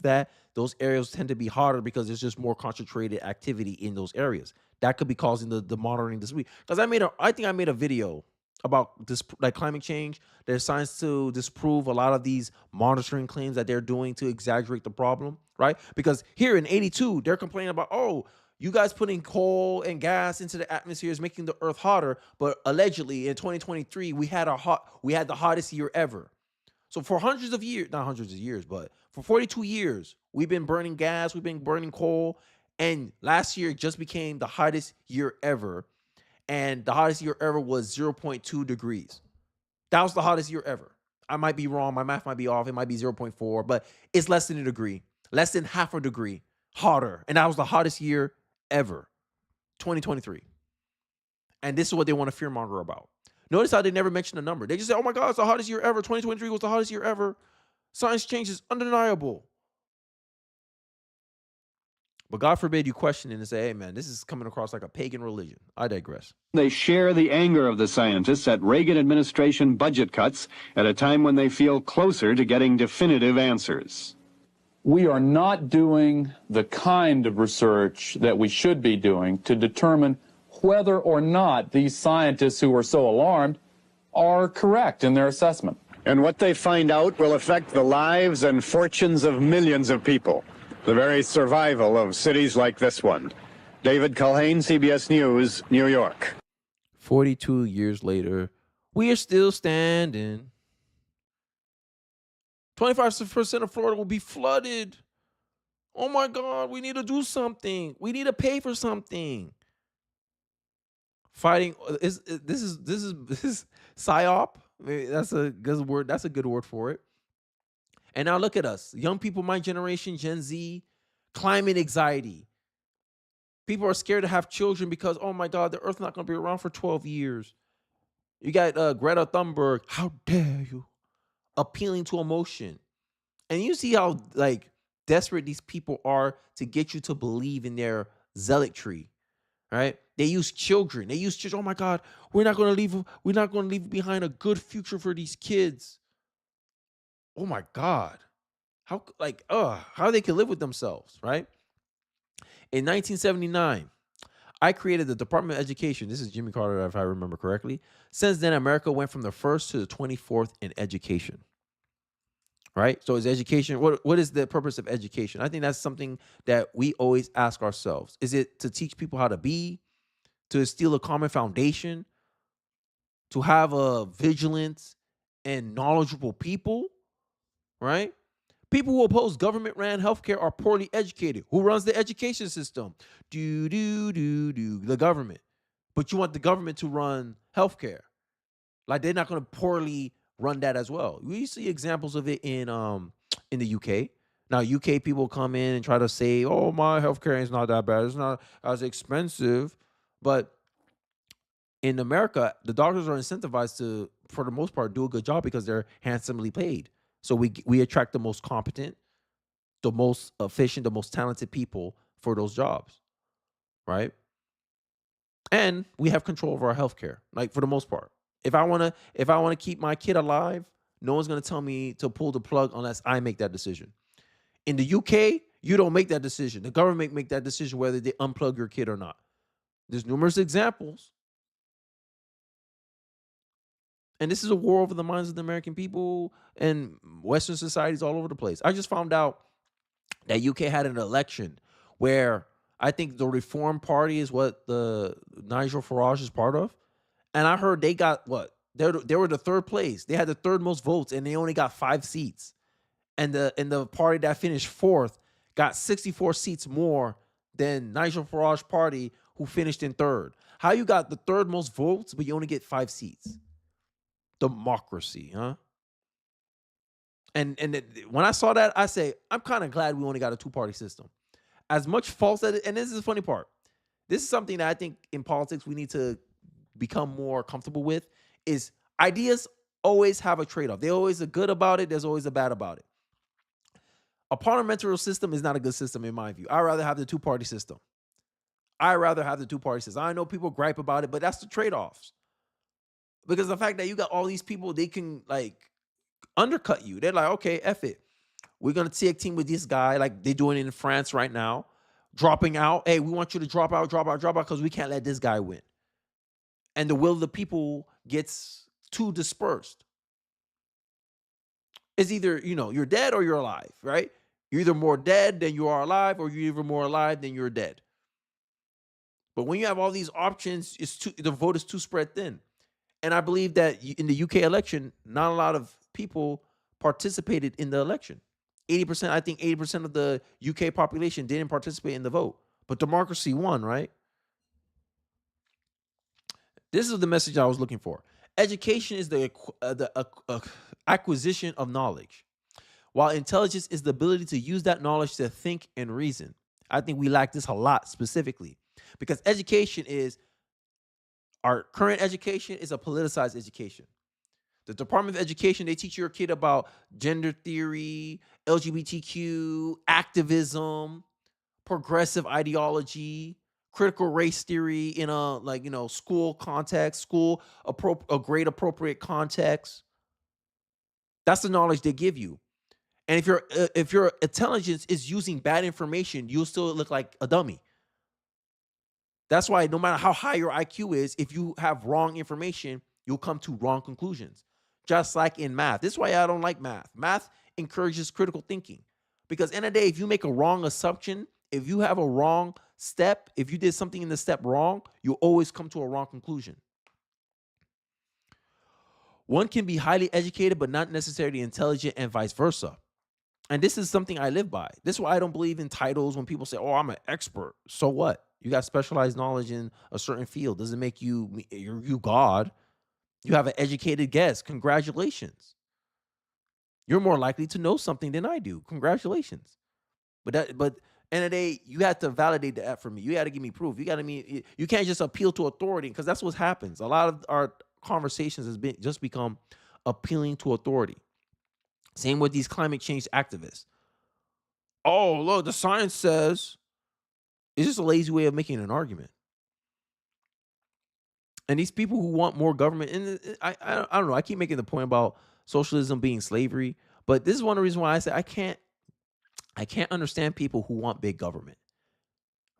those areas tend to be hotter because there's just more concentrated activity in those areas. That could be causing the monitoring this week. Because I think I made a video about this, like climate change. There's science to disprove a lot of these monitoring claims that they're doing to exaggerate the problem, right? Because here in 82, they're complaining about, oh, you guys putting coal and gas into the atmosphere is making the earth hotter, but allegedly in 2023 we had the hottest year ever. So for hundreds of years, not hundreds of years, but for 42 years, we've been burning gas, we've been burning coal, and last year just became the hottest year ever. And the hottest year ever was 0.2 degrees. That was the hottest year ever. I might be wrong, my math might be off, it might be 0.4, but it's less than a degree, less than half a degree hotter. And that was the hottest year ever, 2023. And this is what they want to fearmonger about. Notice how they never mention a number. They just say, oh my God, it's the hottest year ever. 2023 was the hottest year ever. Science change is undeniable. But God forbid you question it and say, hey man, this is coming across like a pagan religion. I digress. They share the anger of the scientists at Reagan administration budget cuts at a time when they feel closer to getting definitive answers. We are not doing the kind of research that we should be doing to determine whether or not these scientists who are so alarmed are correct in their assessment. And what they find out will affect the lives and fortunes of millions of people, the very survival of cities like this one. David Culhane, CBS News, New York. 42 years later, we are still standing. 25% of Florida will be flooded. Oh my God, we need to do something. We need to pay for something. Fighting this is psyop. That's a good word. That's a good word for it. And now look at us, young people, my generation, Gen Z, climate anxiety. People are scared to have children because, oh my God, the earth's not going to be around for 12 years. You got Greta Thunberg, how dare you, appealing to emotion. And you see how like desperate these people are to get you to believe in their zealotry, right? They use children. Oh my God, we're not going to leave behind a good future for these kids. Oh my God. How they can live with themselves, right? In 1979, I created the Department of Education. This is Jimmy Carter, if I remember correctly. Since then, America went from the first to the 24th in education. Right? So is education, what is the purpose of education? I think that's something that we always ask ourselves. Is it to teach people how to be, to instill a common foundation, to have a vigilant and knowledgeable people, right? People who oppose government-ran healthcare are poorly educated. Who runs the education system? The government. But you want the government to run healthcare. Like they're not going to poorly run that as well. We see examples of it in the UK. Now, UK people come in and try to say, oh, my healthcare is not that bad. It's not as expensive. But in America, the doctors are incentivized to, for the most part, do a good job because they're handsomely paid. So we attract the most competent, the most efficient, the most talented people for those jobs, right? And we have control over our healthcare, like for the most part. If I want to keep my kid alive, no one's going to tell me to pull the plug unless I make that decision. In the UK, you don't make that decision. The government make that decision whether they unplug your kid or not. There's numerous examples. And this is a war over the minds of the American people and Western societies all over the place. I just found out that UK had an election where I think the Reform Party is what the Nigel Farage is part of. And I heard they got what? They were the third place. They had the third most votes, and they only got 5 seats. And the party that finished fourth got 64 seats more than Nigel Farage party, who finished in third. How you got the third most votes, but you only get 5 seats? Democracy, huh? And when I saw that, I say, I'm kind of glad we only got a 2-party system. As much false as it, and this is the funny part. This is something that I think in politics we need to become more comfortable with, is ideas always have a trade-off. They always are good about it. There's always a bad about it. A parliamentary system is not a good system in my view. I'd rather have the 2-party system. I know people gripe about it, but that's the trade-offs. Because the fact that you got all these people, they can like undercut you. They're like, okay, F it. We're going to take team with this guy, like they're doing it in France right now, dropping out. Hey, we want you to drop out, because we can't let this guy win. And the will of the people gets too dispersed. It's either, you're dead or you're alive, right? You're either more dead than you are alive, or you're even more alive than you're dead. But when you have all these options, the vote is too spread thin. And I believe that in the UK election, not a lot of people participated in the election. 80%, I think 80% of the UK population didn't participate in the vote. But democracy won, right? This is the message I was looking for. Education is the acquisition of knowledge, while intelligence is the ability to use that knowledge to think and reason. I think we lack this a lot specifically, because our current education is a politicized education. The Department of Education, they teach your kid about gender theory, LGBTQ, activism, progressive ideology, critical race theory in a school context, a grade appropriate context. That's the knowledge they give you. And if your intelligence is using bad information, you'll still look like a dummy. That's why no matter how high your IQ is, if you have wrong information, you'll come to wrong conclusions. Just like in math. This is why I don't like math. Math encourages critical thinking. Because in the day, if you make a wrong assumption, if you have a wrong step, if you did something in the step wrong, you'll always come to a wrong conclusion. One can be highly educated, but not necessarily intelligent, and vice versa. And this is something I live by. This is why I don't believe in titles when people say, oh, I'm an expert. So what? You got specialized knowledge in a certain field. Doesn't make you God. You have an educated guess. Congratulations. You're more likely to know something than I do. Congratulations. But And the day you have to validate that for me. You got to give me proof. You can't just appeal to authority, because that's what happens. A lot of our conversations has been just become appealing to authority. Same with these climate change activists. Oh, look, the science says. It's just a lazy way of making an argument. And these people who want more government, and I don't know. I keep making the point about socialism being slavery, but this is one of the reasons why I say I can't understand people who want big government,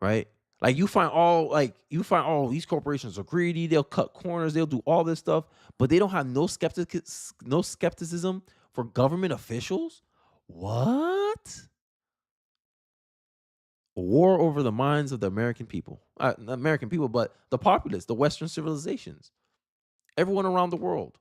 right? Like you find all these corporations are greedy. They'll cut corners. They'll do all this stuff, but they don't have no skepticism for government officials. What? A war over the minds of the American people, not American people, but the populace, the Western civilizations, everyone around the world.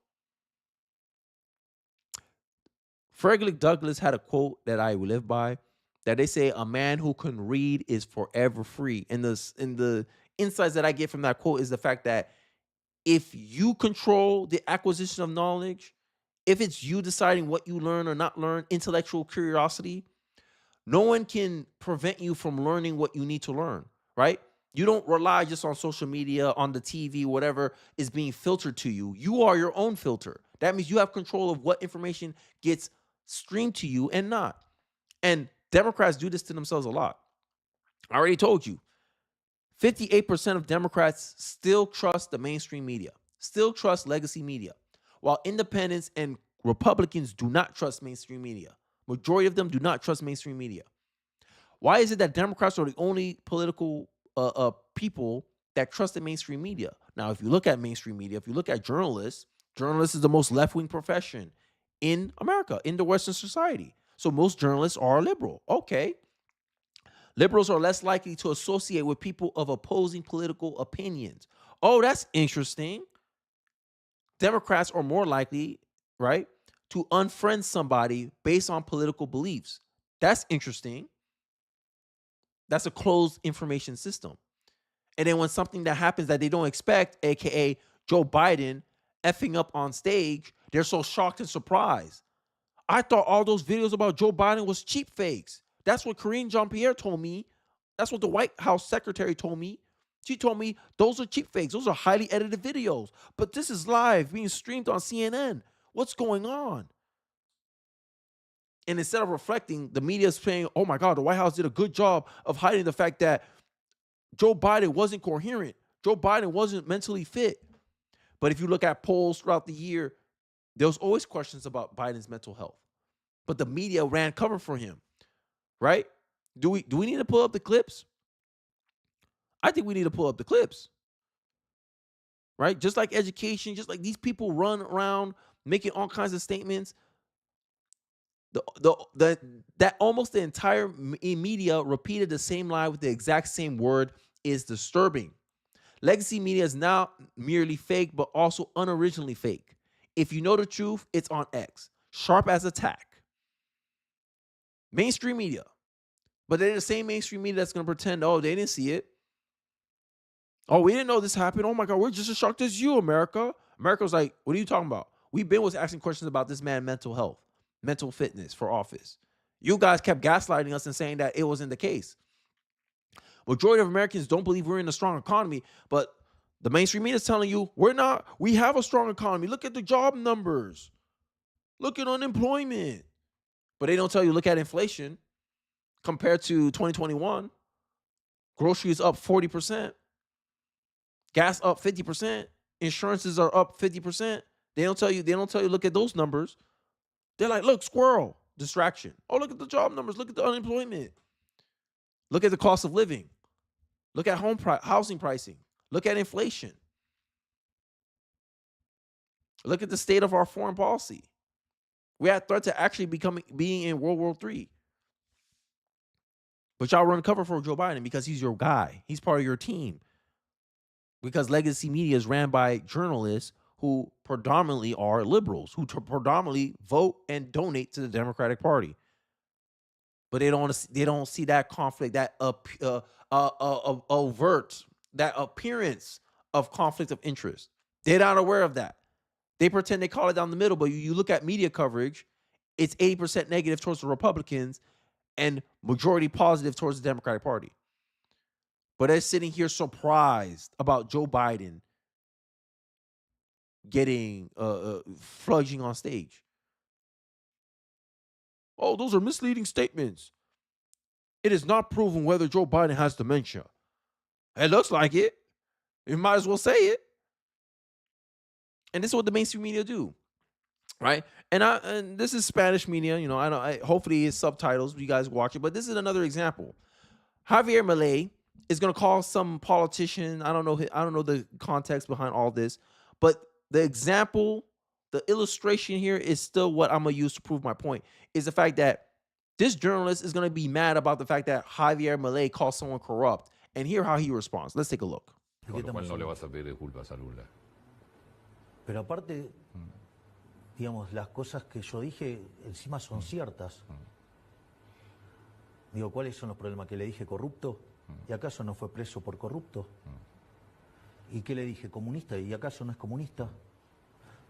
Frederick Douglass had a quote that I live by, that they say, a man who can read is forever free. And the insights that I get from that quote is the fact that if you control the acquisition of knowledge, if it's you deciding what you learn or not learn, intellectual curiosity, no one can prevent you from learning what you need to learn, right? You don't rely just on social media, on the TV, whatever is being filtered to you. You are your own filter. That means you have control of what information gets streamed to you and not. And Democrats do this to themselves a lot. I already told you, 58% of Democrats still trust the mainstream media, still trust legacy media, while independents and Republicans do not trust mainstream media. Majority of them do not trust mainstream media. Why is it that Democrats are the only political people that trust the mainstream media? Now, if you look at mainstream media, if you look at journalists is the most left-wing profession in America, in the Western society. So most journalists are liberal. Okay. Liberals are less likely to associate with people of opposing political opinions. Oh, that's interesting. Democrats are more likely, right, to unfriend somebody based on political beliefs. That's interesting. That's a closed information system. And then when something that happens that they don't expect, aka Joe Biden effing up on stage, they're so shocked and surprised. I thought all those videos about Joe Biden was cheap fakes. That's what Karine Jean-Pierre told me. That's what the White House secretary told me. She told me those are cheap fakes. Those are highly edited videos. But this is live being streamed on CNN. What's going on? And instead of reflecting, the media is saying, oh my God, the White House did a good job of hiding the fact that Joe Biden wasn't coherent. Joe Biden wasn't mentally fit. But if you look at polls throughout the year, there was always questions about Biden's mental health. But the media ran cover for him, right? Do we need to pull up the clips? I think we need to pull up the clips, right? Just like education, just like these people run around making all kinds of statements. That almost the entire media repeated the same lie with the exact same word is disturbing. Legacy media is now merely fake, but also unoriginally fake. If you know the truth, it's on X. Sharp as a tack. Mainstream media. But they're the same mainstream media that's going to pretend, oh, they didn't see it. Oh, we didn't know this happened. Oh my God, we're just as shocked as you, America. America's like, what are you talking about? We've been asking questions about this man's mental health, mental fitness for office. You guys kept gaslighting us and saying that it wasn't the case. Majority of Americans don't believe we're in a strong economy, but the mainstream media is telling you we're not. We have a strong economy. Look at the job numbers. Look at unemployment. But they don't tell you, look at inflation compared to 2021. Groceries up 40%. Gas up 50%. Insurances are up 50%. They don't tell you, look at those numbers. They're like, look, squirrel, distraction. Oh, look at the job numbers. Look at the unemployment. Look at the cost of living. Look at housing pricing. Look at inflation. Look at the state of our foreign policy. We had threat to actually being in World War III. But y'all run cover for Joe Biden because he's your guy. He's part of your team. Because legacy media is ran by journalists who predominantly are liberals, who predominantly vote and donate to the Democratic Party. But they don't see that conflict, that overt, that appearance of conflict of interest. They're not aware of that. They pretend they call it down the middle, but you look at media coverage, it's 80% negative towards the Republicans and majority positive towards the Democratic Party. But they're sitting here surprised about Joe Biden getting fludging on stage. Oh, those are misleading statements. It is not proven whether Joe Biden has dementia. It looks like it. You might as well say it. And this is what the mainstream media do, right? And this is Spanish media. You know, hopefully it's subtitles. You guys watch it. But this is another example. Javier Milei is going to call some politician. I don't know the context behind all this, but the example, the illustration here is still what I'm going to use to prove my point. Is the fact that this journalist is going to be mad about the fact that Javier Milei calls someone corrupt, and hear how he responds. Let's take a look. Con lo cual no le vas a pedir disculpas a Lula. Pero aparte, digamos, las cosas que yo dije encima son ciertas. Digo, ¿cuáles son los problemas? ¿Que le dije corrupto? ¿Y acaso no fue preso por corrupto? ¿Y qué le dije? ¿Comunista? ¿Y acaso no es comunista?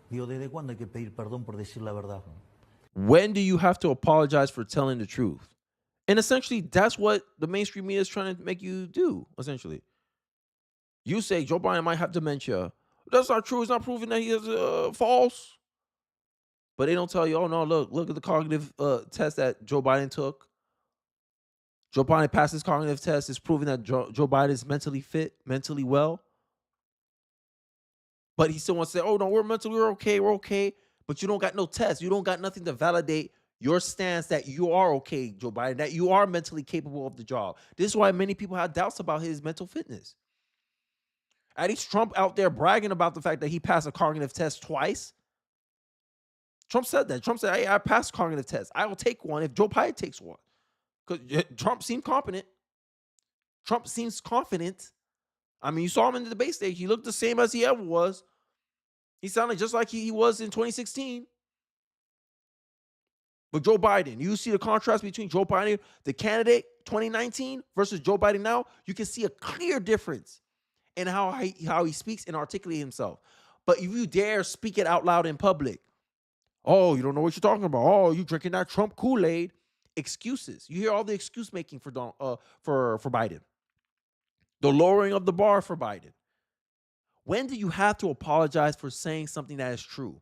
Digo, ¿desde cuándo hay que pedir perdón por decir la verdad? When do you have to apologize for telling the truth? And essentially, that's what the mainstream media is trying to make you do, essentially. You say Joe Biden might have dementia. That's not true. It's not proven that he is false. But they don't tell you, oh, no, look at the cognitive test that Joe Biden took. Joe Biden passed his cognitive test. It's proven that Joe Biden is mentally fit, mentally well. But he still wants to say, oh, no, we're okay. But you don't got no test. You don't got nothing to validate your stance that you are okay, Joe Biden, that you are mentally capable of the job. This is why many people have doubts about his mental fitness. At least Trump out there bragging about the fact that he passed a cognitive test twice. Trump said that. Trump said, hey, I passed cognitive test. I will take one if Joe Biden takes one. Because Trump seemed competent. Trump seems confident. I mean, you saw him in the debate stage. He looked the same as he ever was. He sounded just like he was in 2016. But Joe Biden, you see the contrast between Joe Biden, the candidate 2019, versus Joe Biden now. You can see a clear difference in how he speaks and articulates himself. But if you dare speak it out loud in public, oh, you don't know what you're talking about. Oh, you drinking that Trump Kool-Aid. Excuses. You hear all the excuse making for Biden. The lowering of the bar for Biden. When do you have to apologize for saying something that is true?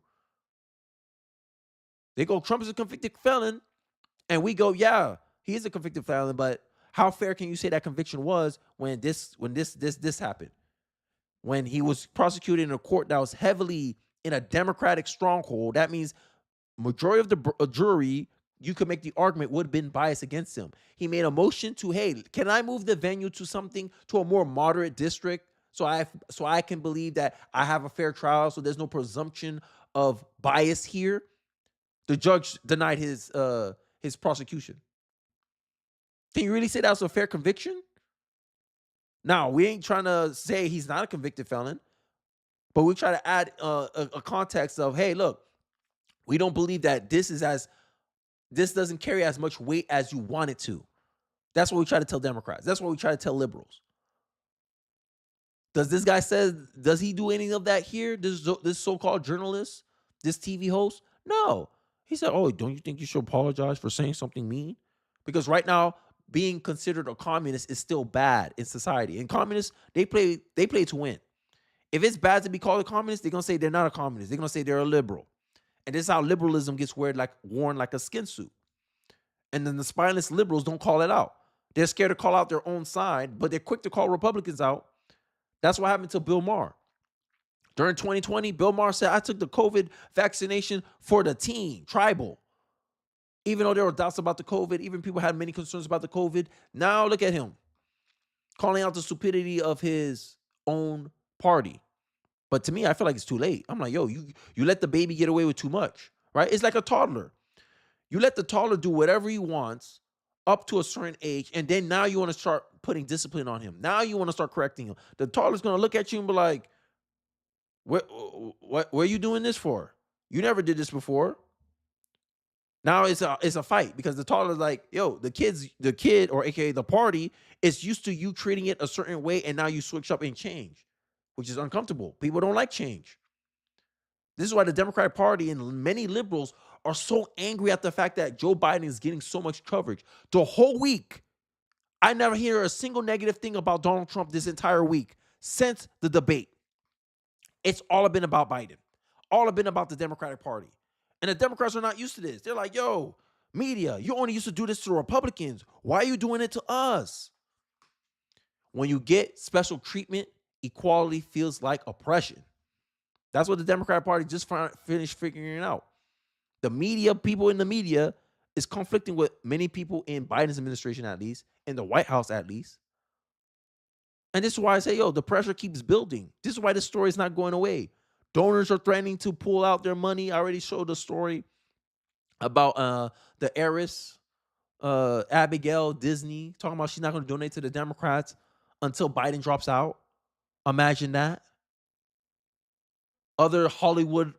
They go, Trump is a convicted felon. And we go, yeah, he is a convicted felon, but how fair can you say that conviction was when this happened? When he was prosecuted in a court that was heavily in a Democratic stronghold, that means majority of the jury, you could make the argument, would have been biased against him. He made a motion to, hey, can I move the venue to a more moderate district so I can believe that I have a fair trial, so there's no presumption of bias here? The judge denied his prosecution. Can you really say that was a fair conviction? Now, we ain't trying to say he's not a convicted felon, but we try to add a context of, hey, look, we don't believe that this doesn't carry as much weight as you want it to. That's what we try to tell Democrats. That's what we try to tell liberals. Does he do any of that here? This so-called journalist, this TV host? No. He said, oh, don't you think you should apologize for saying something mean? Because right now, being considered a communist is still bad in society. And communists, they play to win. If it's bad to be called a communist, they're going to say they're not a communist. They're going to say they're a liberal. And this is how liberalism gets worn like a skin suit. And then the spineless liberals don't call it out. They're scared to call out their own side, but they're quick to call Republicans out. That's what happened to Bill Maher. During 2020, Bill Maher said, I took the COVID vaccination for the team, tribal. Even though there were doubts about the COVID, even people had many concerns about the COVID. Now look at him calling out the stupidity of his own party. But to me, I feel like it's too late. I'm like, yo, you let the baby get away with too much, right? It's like a toddler. You let the toddler do whatever he wants up to a certain age, and then now you want to start putting discipline on him. Now you want to start correcting him. The toddler's going to look at you and be like, what are you doing this for? You never did this before. Now it's a fight because the toddler's like, yo, the kid, or AKA the party, is used to you treating it a certain way, and now you switch up and change, which is uncomfortable. People don't like change. This is why the Democratic Party and many liberals are so angry at the fact that Joe Biden is getting so much coverage. The whole week, I never hear a single negative thing about Donald Trump this entire week since the debate. It's all been about Biden. All been about the Democratic Party. And the Democrats are not used to this. They're like, yo, media, you only used to do this to Republicans. Why are you doing it to us? When you get special treatment, equality feels like oppression. That's what the Democratic Party just finished figuring out. The media, people in the media, is conflicting with many people in Biden's administration, at least, in the White House, at least. And this is why I say, yo, the pressure keeps building. This is why the story is not going away. Donors are threatening to pull out their money. I already showed the story about the heiress, Abigail Disney, talking about she's not going to donate to the Democrats until Biden drops out. Imagine that. Other Hollywood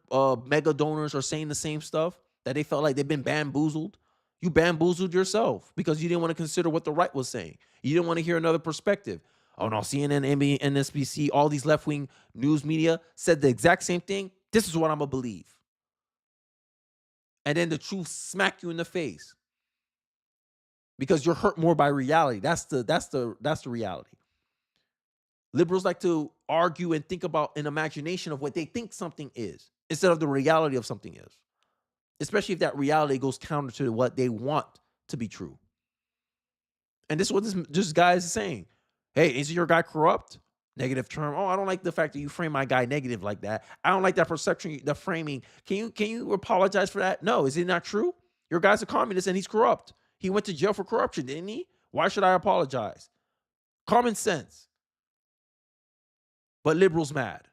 mega donors are saying the same stuff, that they felt like they've been bamboozled. You bamboozled yourself because you didn't want to consider what the right was saying. You didn't want to hear another perspective. Oh no, CNN, MSNBC, all these left-wing news media said the exact same thing. This is what I'm gonna believe. And then the truth smack you in the face. Because you're hurt more by reality. That's the reality. Liberals like to argue and think about an imagination of what they think something is instead of the reality of something is. Especially if that reality goes counter to what they want to be true. And this is what this guy is saying. Hey, is your guy corrupt? Negative term. Oh, I don't like the fact that you frame my guy negative like that. I don't like that perception, the framing. Can you apologize for that? No, is it not true? Your guy's a communist and he's corrupt. He went to jail for corruption, didn't he? Why should I apologize? Common sense. But liberals mad.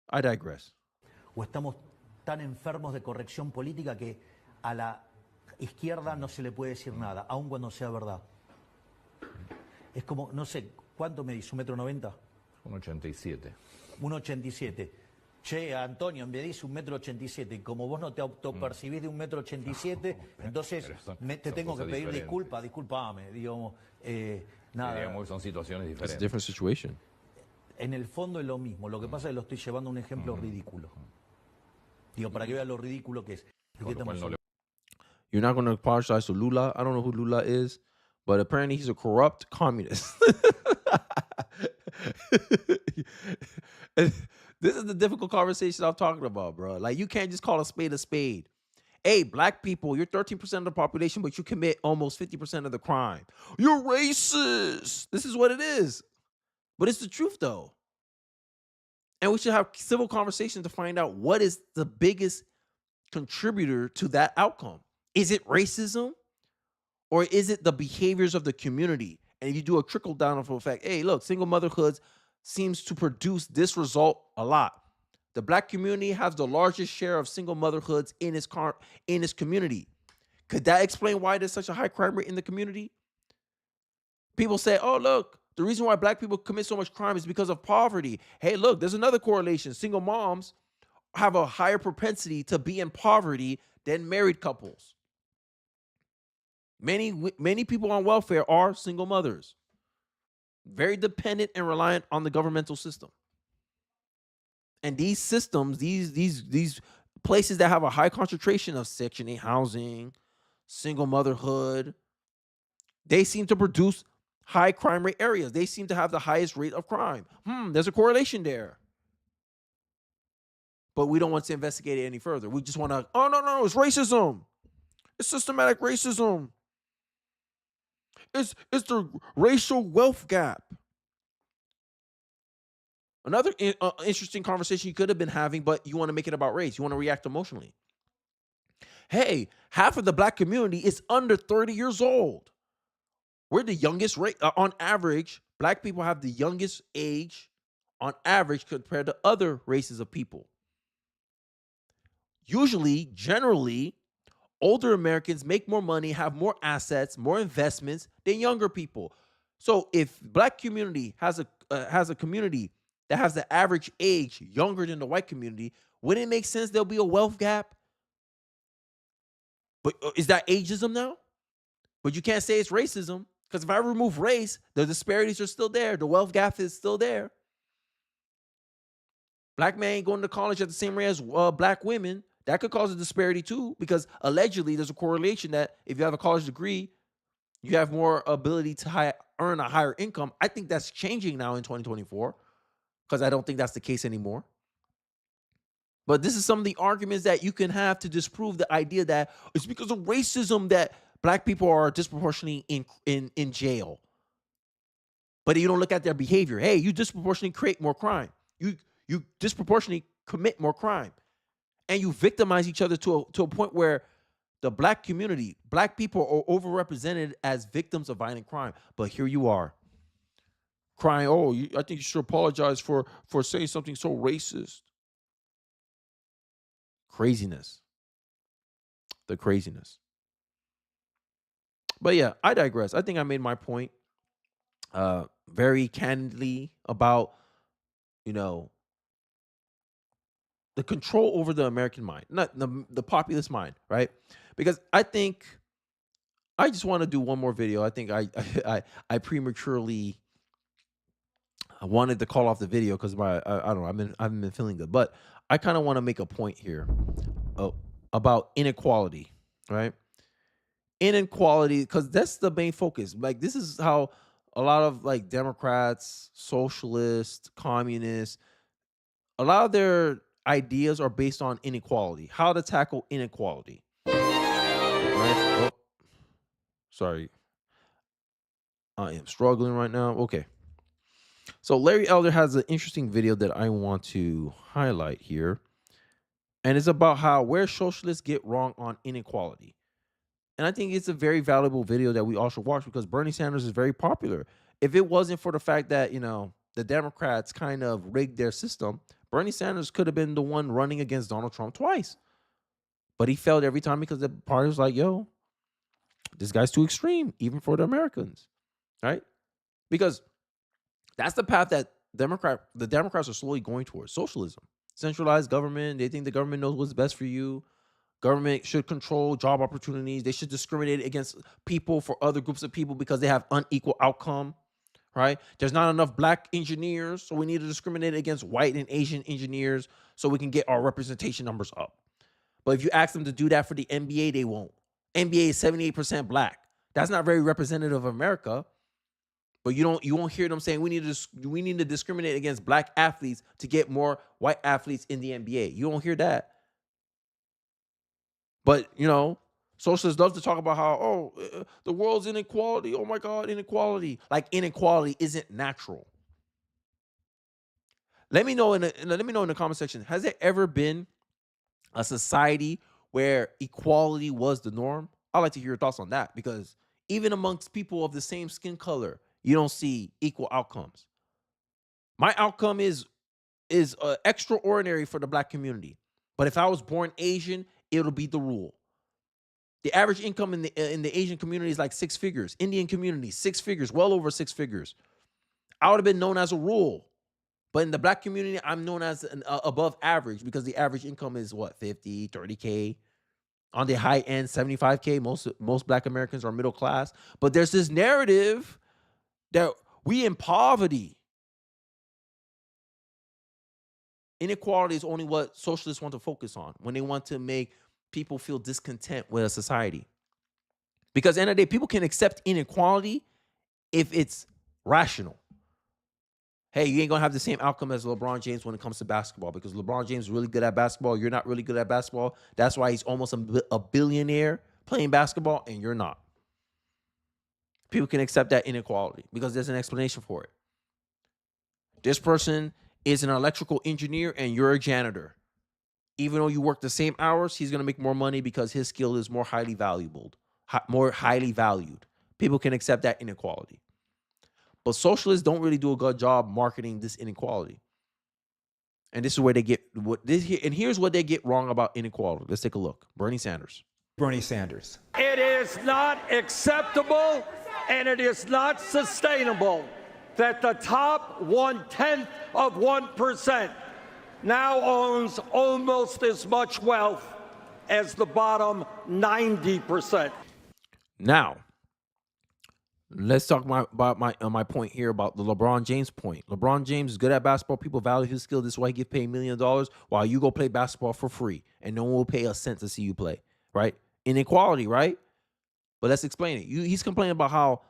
I digress. O estamos tan enfermos de corrección política que a la izquierda no se le puede decir nada, aun cuando sea verdad. Es como, no sé, ¿cuánto medís? ¿1,90 m? 1,87. 1,87. Che, Antonio, me dice 1,87 m. Y como vos no te autopercibís de 1,87 m, entonces te tengo que pedir disculpas, discúlpame, digamos. Nada. Digamos, son situaciones diferentes. It's a different situation. En el fondo es lo mismo. Lo que pasa es que lo estoy llevando a un ejemplo ridículo. Digo, para que vean lo ridículo que es. You're not going to apologize to Lula. I don't know who Lula is, but apparently he's a corrupt communist. This is the difficult conversation I'm talking about, bro. Like, you can't just call a spade a spade. Hey, black people, you're 13% of the population, but you commit almost 50% of the crime. You're racist. This is what it is. But it's the truth, though. And we should have civil conversations to find out what is the biggest contributor to that outcome. Is it racism? Or is it the behaviors of the community? And if you do a trickle down of effect, hey, look, single motherhood seems to produce this result a lot. The black community has the largest share of single motherhoods in its community. Could that explain why there's such a high crime rate in the community? People say, oh, look, the reason why black people commit so much crime is because of poverty. Hey, look, there's another correlation. Single moms have a higher propensity to be in poverty than married couples. Many people on welfare are single mothers. Very dependent and reliant on the governmental system. And these systems, these places that have a high concentration of Section 8 housing, single motherhood, they seem to produce high crime rate areas. They seem to have the highest rate of crime. There's a correlation there. But we don't want to investigate it any further. We just want to, oh, no, it's racism. It's systematic racism. It's the racial wealth gap. Another interesting conversation you could have been having, but you want to make it about race. You want to react emotionally. Hey, half of the black community is under 30 years old. We're the youngest rate. On average, black people have the youngest age on average compared to other races of people. Usually, generally, older Americans make more money, have more assets, more investments than younger people. So if black community has a community that has the average age younger than the white community, wouldn't it make sense there'll be a wealth gap? But is that ageism now? But you can't say it's racism, because if I remove race, the disparities are still there. The wealth gap is still there. Black men ain't going to college at the same rate as black women. That could cause a disparity too, because allegedly there's a correlation that if you have a college degree, you have more ability to earn a higher income. I think that's changing now in 2024, because I don't think that's the case anymore. But this is some of the arguments that you can have to disprove the idea that it's because of racism that black people are disproportionately in jail. But you don't look at their behavior. Hey, you disproportionately create more crime. You disproportionately commit more crime. And you victimize each other to a point where the black community, black people are overrepresented as victims of violent crime. But here you are crying, oh, I think you should apologize for saying something so racist. Craziness. The craziness. But yeah, I digress. I think I made my point very candidly about, the control over the American mind, not the populist mind, right? Because I think I just want to do one more video. I think I prematurely wanted to call off the video because I don't know, I haven't been feeling good, but I kind of want to make a point here about inequality, right? Inequality, because that's the main focus. Like, this is how a lot of like Democrats, socialists, communists, a lot of their ideas are based on inequality, how to tackle inequality. Right? Oh, sorry. I am struggling right now. Okay. So Larry Elder has an interesting video that I want to highlight here. And it's about where socialists get wrong on inequality. And I think it's a very valuable video that we all should watch because Bernie Sanders is very popular. If it wasn't for the fact that, the Democrats kind of rigged their system, Bernie Sanders could have been the one running against Donald Trump twice. But he failed every time because the party was like, yo, this guy's too extreme, even for the Americans, right? Because that's the path that the Democrats are slowly going towards, socialism. Centralized government. They think the government knows what's best for you. Government should control job opportunities. They should discriminate against people for other groups of people because they have unequal outcome. Right? There's not enough black engineers, so we need to discriminate against white and Asian engineers so we can get our representation numbers up. But if you ask them to do that for the NBA, they won't. NBA is 78% black. That's not very representative of America. But you won't hear them saying we need to discriminate against black athletes to get more white athletes in the NBA. You don't hear that. But socialists love to talk about how, the world's inequality. Oh my God, inequality. Like inequality isn't natural. Let me know in the comment section. Has there ever been a society where equality was the norm? I'd like to hear your thoughts on that, because even amongst people of the same skin color, you don't see equal outcomes. My outcome is extraordinary for the black community. But if I was born Asian, it'll be the rule. The average income in the Asian community is like 6 figures. Indian community, 6 figures, well over 6 figures. I would have been known as a rule. But in the black community, I'm known as above average because the average income is what, 50, 30K. On the high end, 75K. Most black Americans are middle class. But there's this narrative that we in poverty. Inequality is only what socialists want to focus on when they want to make people feel discontent with a society. Because at the end of the day, people can accept inequality if it's rational. Hey, you ain't going to have the same outcome as LeBron James when it comes to basketball, because LeBron James is really good at basketball. You're not really good at basketball. That's why he's almost a billionaire playing basketball, and you're not. People can accept that inequality because there's an explanation for it. This person is an electrical engineer and you're a janitor. Even though you work the same hours, he's going to make more money because his skill is more highly valued. People can accept that inequality. But socialists don't really do a good job marketing this inequality. And this is where they get and here's what they get wrong about inequality. Let's take a look. Bernie Sanders. It is not acceptable and it is not sustainable that the top 0.1% now owns almost as much wealth as the bottom 90%. Now, Let's talk about my point here about the LeBron James point. LeBron James is good at basketball. People value his skill. This is why he gets paid $1 million while you go play basketball for free and no one will pay a cent to see you play, right? Inequality, right? But let's explain it. He's complaining about how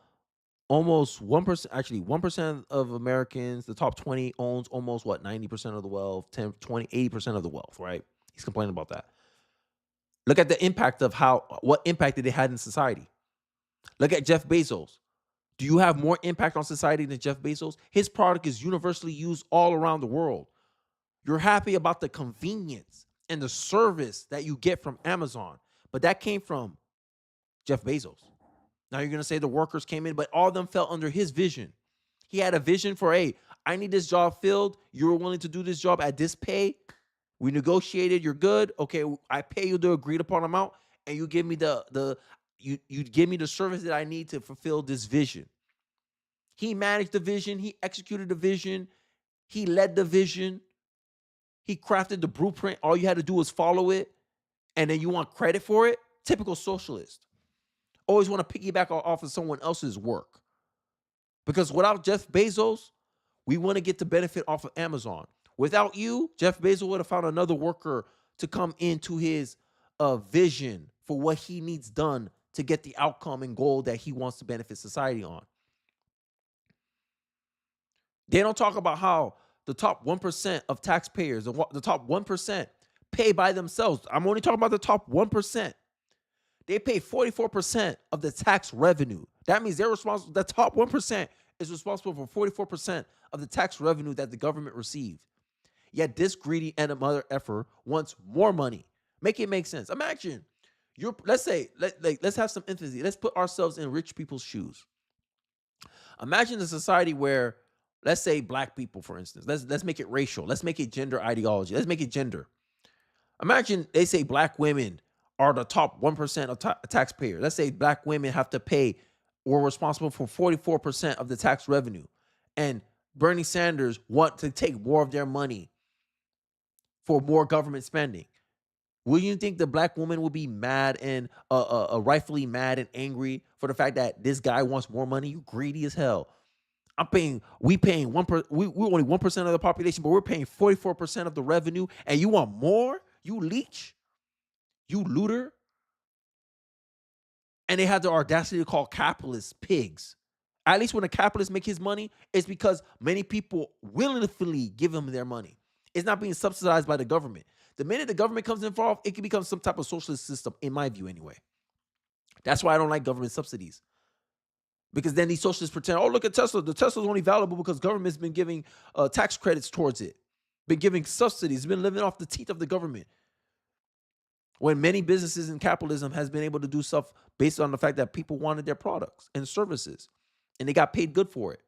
almost 1%, actually 1% of Americans, the top 20 owns almost 90% of the wealth, 10, 20, 80% of the wealth, right? He's complaining about that. Look at the impact of what impact did it had in society. Look at Jeff Bezos. Do you have more impact on society than Jeff Bezos? His product is universally used all around the world. You're happy about the convenience and the service that you get from Amazon, but that came from Jeff Bezos. Now you're going to say the workers came in, but all of them fell under his vision. He had a vision for, hey, I need this job filled. You're willing to do this job at this pay. We negotiated. You're good. Okay, I pay you the agreed upon amount, and you give me you give me the service that I need to fulfill this vision. He managed the vision. He executed the vision. He led the vision. He crafted the blueprint. All you had to do was follow it, and then you want credit for it? Typical socialist. Always want to piggyback off of someone else's work. Because without Jeff Bezos, we want to get the benefit off of Amazon. Without you, Jeff Bezos would have found another worker to come into his vision for what he needs done to get the outcome and goal that he wants to benefit society on. They don't talk about how the top 1% of taxpayers, the top 1% pay by themselves. I'm only talking about the top 1%. They pay 44% of the tax revenue. That means they're responsible. The top 1% is responsible for 44% of the tax revenue that the government received. Yet this greedy and mother effer wants more money. Make it make sense. Imagine let's have some empathy. Let's put ourselves in rich people's shoes. Imagine a society where, let's say, black people, for instance. Let's make it racial. Let's make it gender ideology. Let's make it gender. Imagine they say black women are the top 1% of taxpayers. Let's say black women have to pay or responsible for 44% of the tax revenue. And Bernie Sanders want to take more of their money for more government spending. Will you think the black woman will be mad and rightfully mad and angry for the fact that this guy wants more money? You greedy as hell. We're only 1% of the population, but we're paying 44% of the revenue, and you want more? You leech? You looter? And they had the audacity to call capitalists pigs. At least when a capitalist make his money, it's because many people willingly give him their money. It's not being subsidized by the government. The minute the government comes involved, it can become some type of socialist system, in my view anyway. That's why I don't like government subsidies. Because then these socialists pretend, oh, look at Tesla. The Tesla's only valuable because government's been giving tax credits towards it, been giving subsidies, been living off the teeth of the government. When many businesses in capitalism has been able to do stuff based on the fact that people wanted their products and services, and they got paid good for it.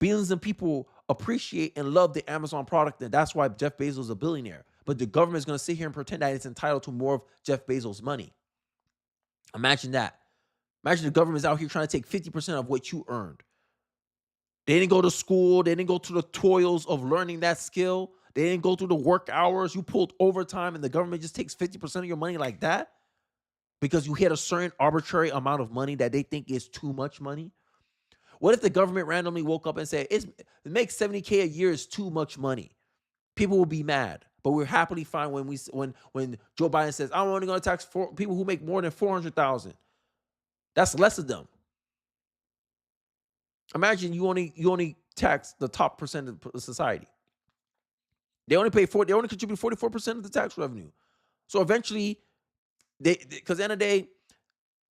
Billions of people appreciate and love the Amazon product, and that's why Jeff Bezos is a billionaire. But the government is going to sit here and pretend that it's entitled to more of Jeff Bezos' money. Imagine that. Imagine the government's out here trying to take 50% of what you earned. They didn't go to school. They didn't go through the toils of learning that skill. They didn't go through the work hours. You pulled overtime, and the government just takes 50% of your money like that because you hit a certain arbitrary amount of money that they think is too much money. What if the government randomly woke up and said, it makes $70K a year is too much money? People will be mad, but we're happily fine when Joe Biden says, I'm only going to tax people who make more than $400,000. That's less of them. Imagine you only tax the top percent of society. They only contribute 44% of the tax revenue. So eventually, because at the end of the day,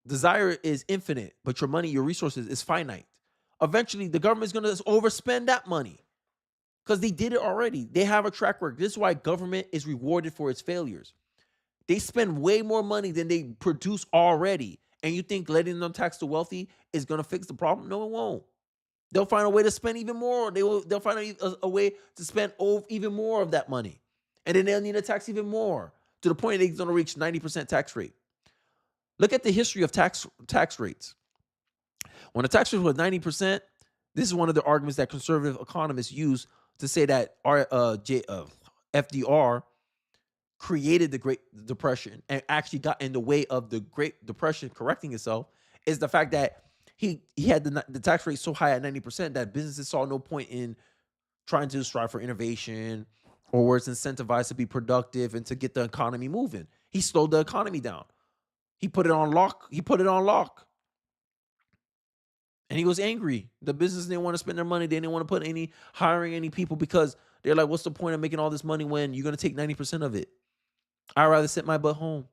desire is infinite, but your money, your resources is finite. Eventually, the government is going to overspend that money because they did it already. They have a track record. This is why government is rewarded for its failures. They spend way more money than they produce already. And you think letting them tax the wealthy is going to fix the problem? No, it won't. They'll find a way to spend even more. They'll find a way to spend even more of that money. And then they'll need to tax even more to the point they're going to reach 90% tax rate. Look at the history of tax rates. When the tax rate was 90%, this is one of the arguments that conservative economists use to say that FDR created the Great Depression and actually got in the way of the Great Depression correcting itself, is the fact that he had the tax rate so high at 90% that businesses saw no point in trying to strive for innovation or where it's incentivized to be productive and to get the economy moving. He slowed the economy down. He put it on lock. And he was angry. The business didn't want to spend their money. They didn't want to put hiring any people because they're like, what's the point of making all this money when you're going to take 90% of it? I'd rather sit my butt home.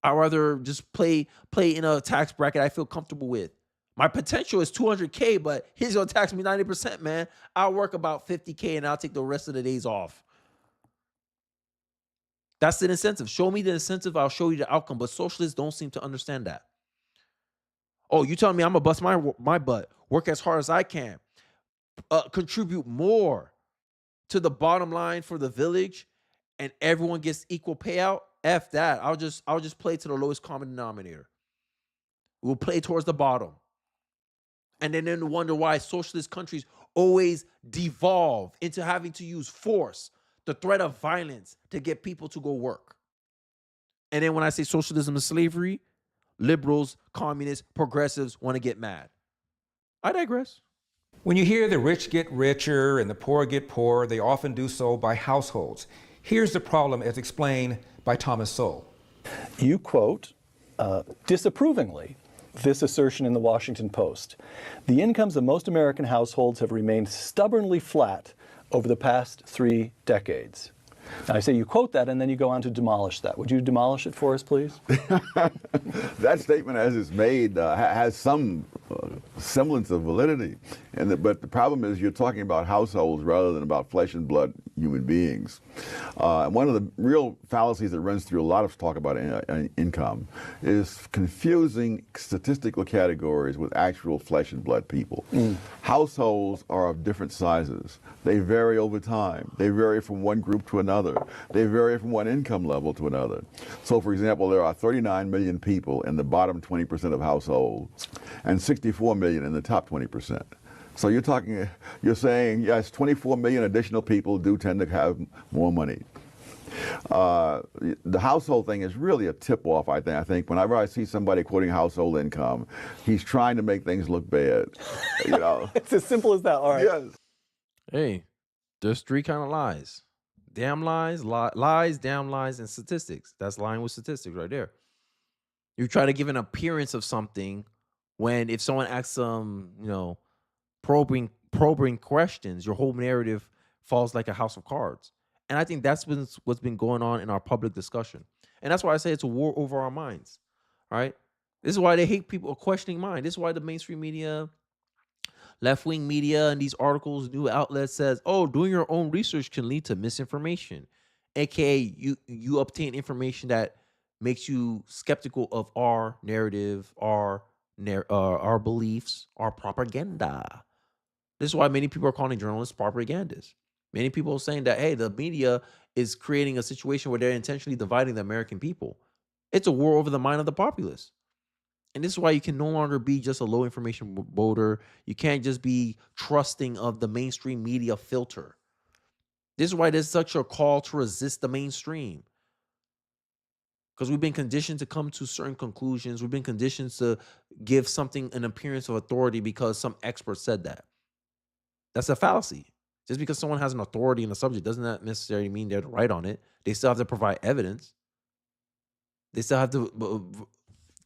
I'd rather just play in a tax bracket I feel comfortable with. My potential is $200K, but he's going to tax me 90%, man. I'll work about $50K and I'll take the rest of the days off. That's the incentive. Show me the incentive, I'll show you the outcome. But socialists don't seem to understand that. Oh, you telling me I'm going to bust my butt, work as hard as I can, contribute more to the bottom line for the village, and everyone gets equal payout? F that. I'll just play to the lowest common denominator. We'll play towards the bottom. And then wonder why socialist countries always devolve into having to use force, the threat of violence to get people to go work. And then when I say socialism is slavery, liberals, communists, progressives want to get mad. I digress. When you hear the rich get richer and the poor get poorer, they often do so by households. Here's the problem as explained by Thomas Sowell. You quote disapprovingly this assertion in the Washington Post. The incomes of most American households have remained stubbornly flat over the past 3 decades. Now, I say you quote that, and then you go on to demolish that. Would you demolish it for us, please? That statement, as it's made, has some semblance of validity. But the problem is you're talking about households rather than about flesh and blood human beings. And one of the real fallacies that runs through a lot of talk about income is confusing statistical categories with actual flesh and blood people. Households are of different sizes. They vary over time. They vary from one group to another. They vary from one income level to another. So, for example, there are 39 million people in the bottom 20% of households and 64 million in the top 20%. So you're saying, yes, 24 million additional people do tend to have more money. The household thing is really a tip-off, I think. Whenever I see somebody quoting household income, he's trying to make things look bad. You know, it's as simple as that. All right. Yes. Hey, there's 3 kind of lies. Damn lies, lies, damn lies, and statistics. That's lying with statistics right there. You try to give an appearance of something when if someone asks some, probing questions, your whole narrative falls like a house of cards. And I think that's what's been going on in our public discussion. And that's why I say it's a war over our minds, right? This is why they hate people questioning mind. This is why the mainstream media, left-wing media, and these articles, new outlets says, oh, doing your own research can lead to misinformation. AKA you obtain information that makes you skeptical of our narrative, our beliefs, our propaganda. This is why many people are calling journalists propagandists. Many people are saying that, hey, the media is creating a situation where they're intentionally dividing the American people. It's a war over the mind of the populace. And this is why you can no longer be just a low information voter. You can't just be trusting of the mainstream media filter. This is why there's such a call to resist the mainstream. Because we've been conditioned to come to certain conclusions. We've been conditioned to give something an appearance of authority because some expert said that. That's a fallacy. Just because someone has an authority in a subject doesn't that necessarily mean they're right on it. They still have to provide evidence. They still have to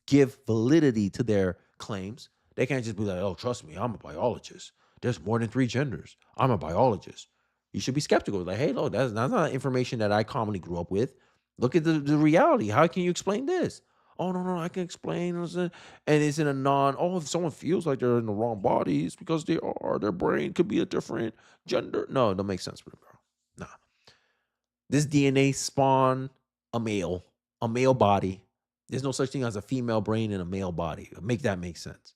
give validity to their claims. They can't just be like, oh, trust me, I'm a biologist. There's more than 3 genders. I'm a biologist. You should be skeptical. Like, hey, look, that's not information that I commonly grew up with. Look at the reality. How can you explain this? Oh, no, I can explain. And it's in a if someone feels like they're in the wrong bodies because their brain could be a different gender. No, it don't make sense for me, bro. Nah. This DNA spawned a male body. There's no such thing as a female brain in a male body. Make that make sense.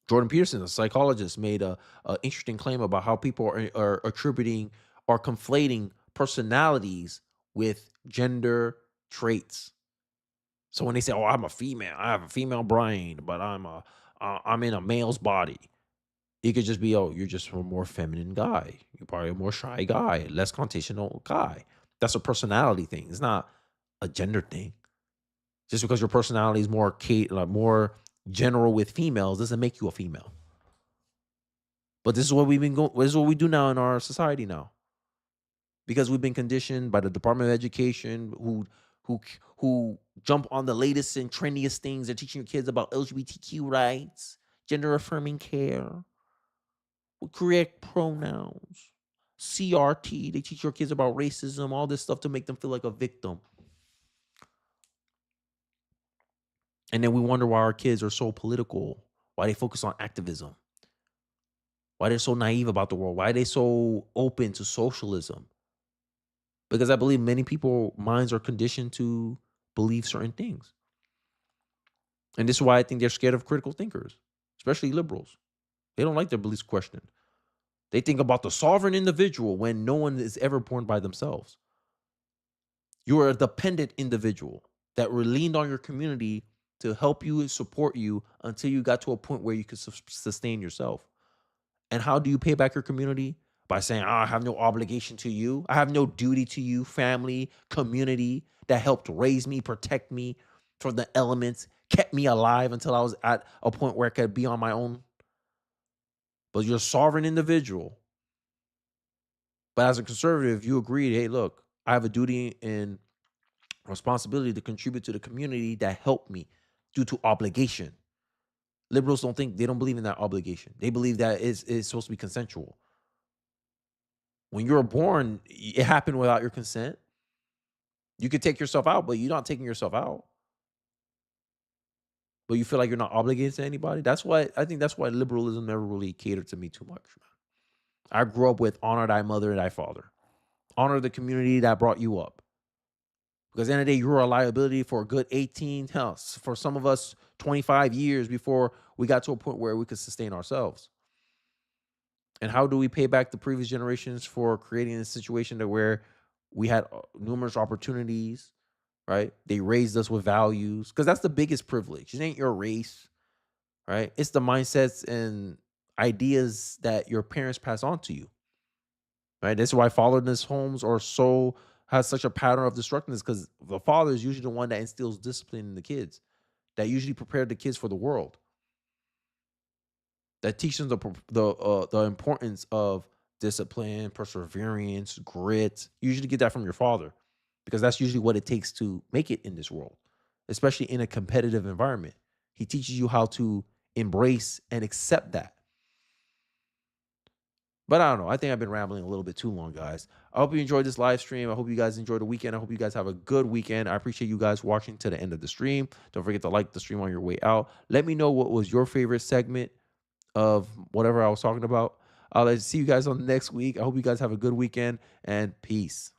Jordan Peterson, a psychologist, made a interesting claim about how people are attributing or conflating personalities with gender traits. So when they say, "Oh, I'm a female. I have a female brain, but I'm in a male's body," it could just be, "Oh, you're just a more feminine guy. You're probably a more shy guy, less confrontational guy." That's a personality thing. It's not a gender thing. Just because your personality is more general with females doesn't make you a female. But this is what we've been going. This is what we do now in our society now, because we've been conditioned by the Department of Education, who jump on the latest and trendiest things. They're teaching your kids about LGBTQ rights, gender affirming care, correct pronouns, CRT. They teach your kids about racism, all this stuff to make them feel like a victim. And then we wonder why our kids are so political, why they focus on activism, why they're so naive about the world, why they're so open to socialism. Because I believe many people's minds are conditioned to believe certain things. And this is why I think they're scared of critical thinkers, especially liberals. They don't like their beliefs questioned. They think about the sovereign individual when no one is ever born by themselves. You are a dependent individual that leaned on your community to help you and support you until you got to a point where you could sustain yourself. And how do you pay back your community? By saying, I have no obligation to you. I have no duty to you, family, community that helped raise me, protect me from the elements, kept me alive until I was at a point where I could be on my own. But you're a sovereign individual. But as a conservative, you agreed, hey, look, I have a duty and responsibility to contribute to the community that helped me due to obligation. Liberals they don't believe in that obligation. They believe that it's supposed to be consensual. When you were born, it happened without your consent. You could take yourself out, but you're not taking yourself out. But you feel like you're not obligated to anybody. I think that's why liberalism never really catered to me too much. I grew up with honor thy mother and thy father. Honor the community that brought you up. Because at the end of the day, you were a liability for a good 18, for some of us, 25 years before we got to a point where we could sustain ourselves. And how do we pay back the previous generations for creating a situation to where we had numerous opportunities, right? They raised us with values, because that's the biggest privilege. It ain't your race, right? It's the mindsets and ideas that your parents pass on to you, right? That's why fatherless homes has such a pattern of destructiveness, because the father is usually the one that instills discipline in the kids, that usually prepare the kids for the world, that teaches them the importance of discipline, perseverance, grit. You usually get that from your father, because that's usually what it takes to make it in this world, especially in a competitive environment. He teaches you how to embrace and accept that. But I don't know. I think I've been rambling a little bit too long, guys. I hope you enjoyed this live stream. I hope you guys enjoyed the weekend. I hope you guys have a good weekend. I appreciate you guys watching to the end of the stream. Don't forget to like the stream on your way out. Let me know what was your favorite segment of whatever I was talking about. I'll see you guys on next week. I hope you guys have a good weekend, and peace.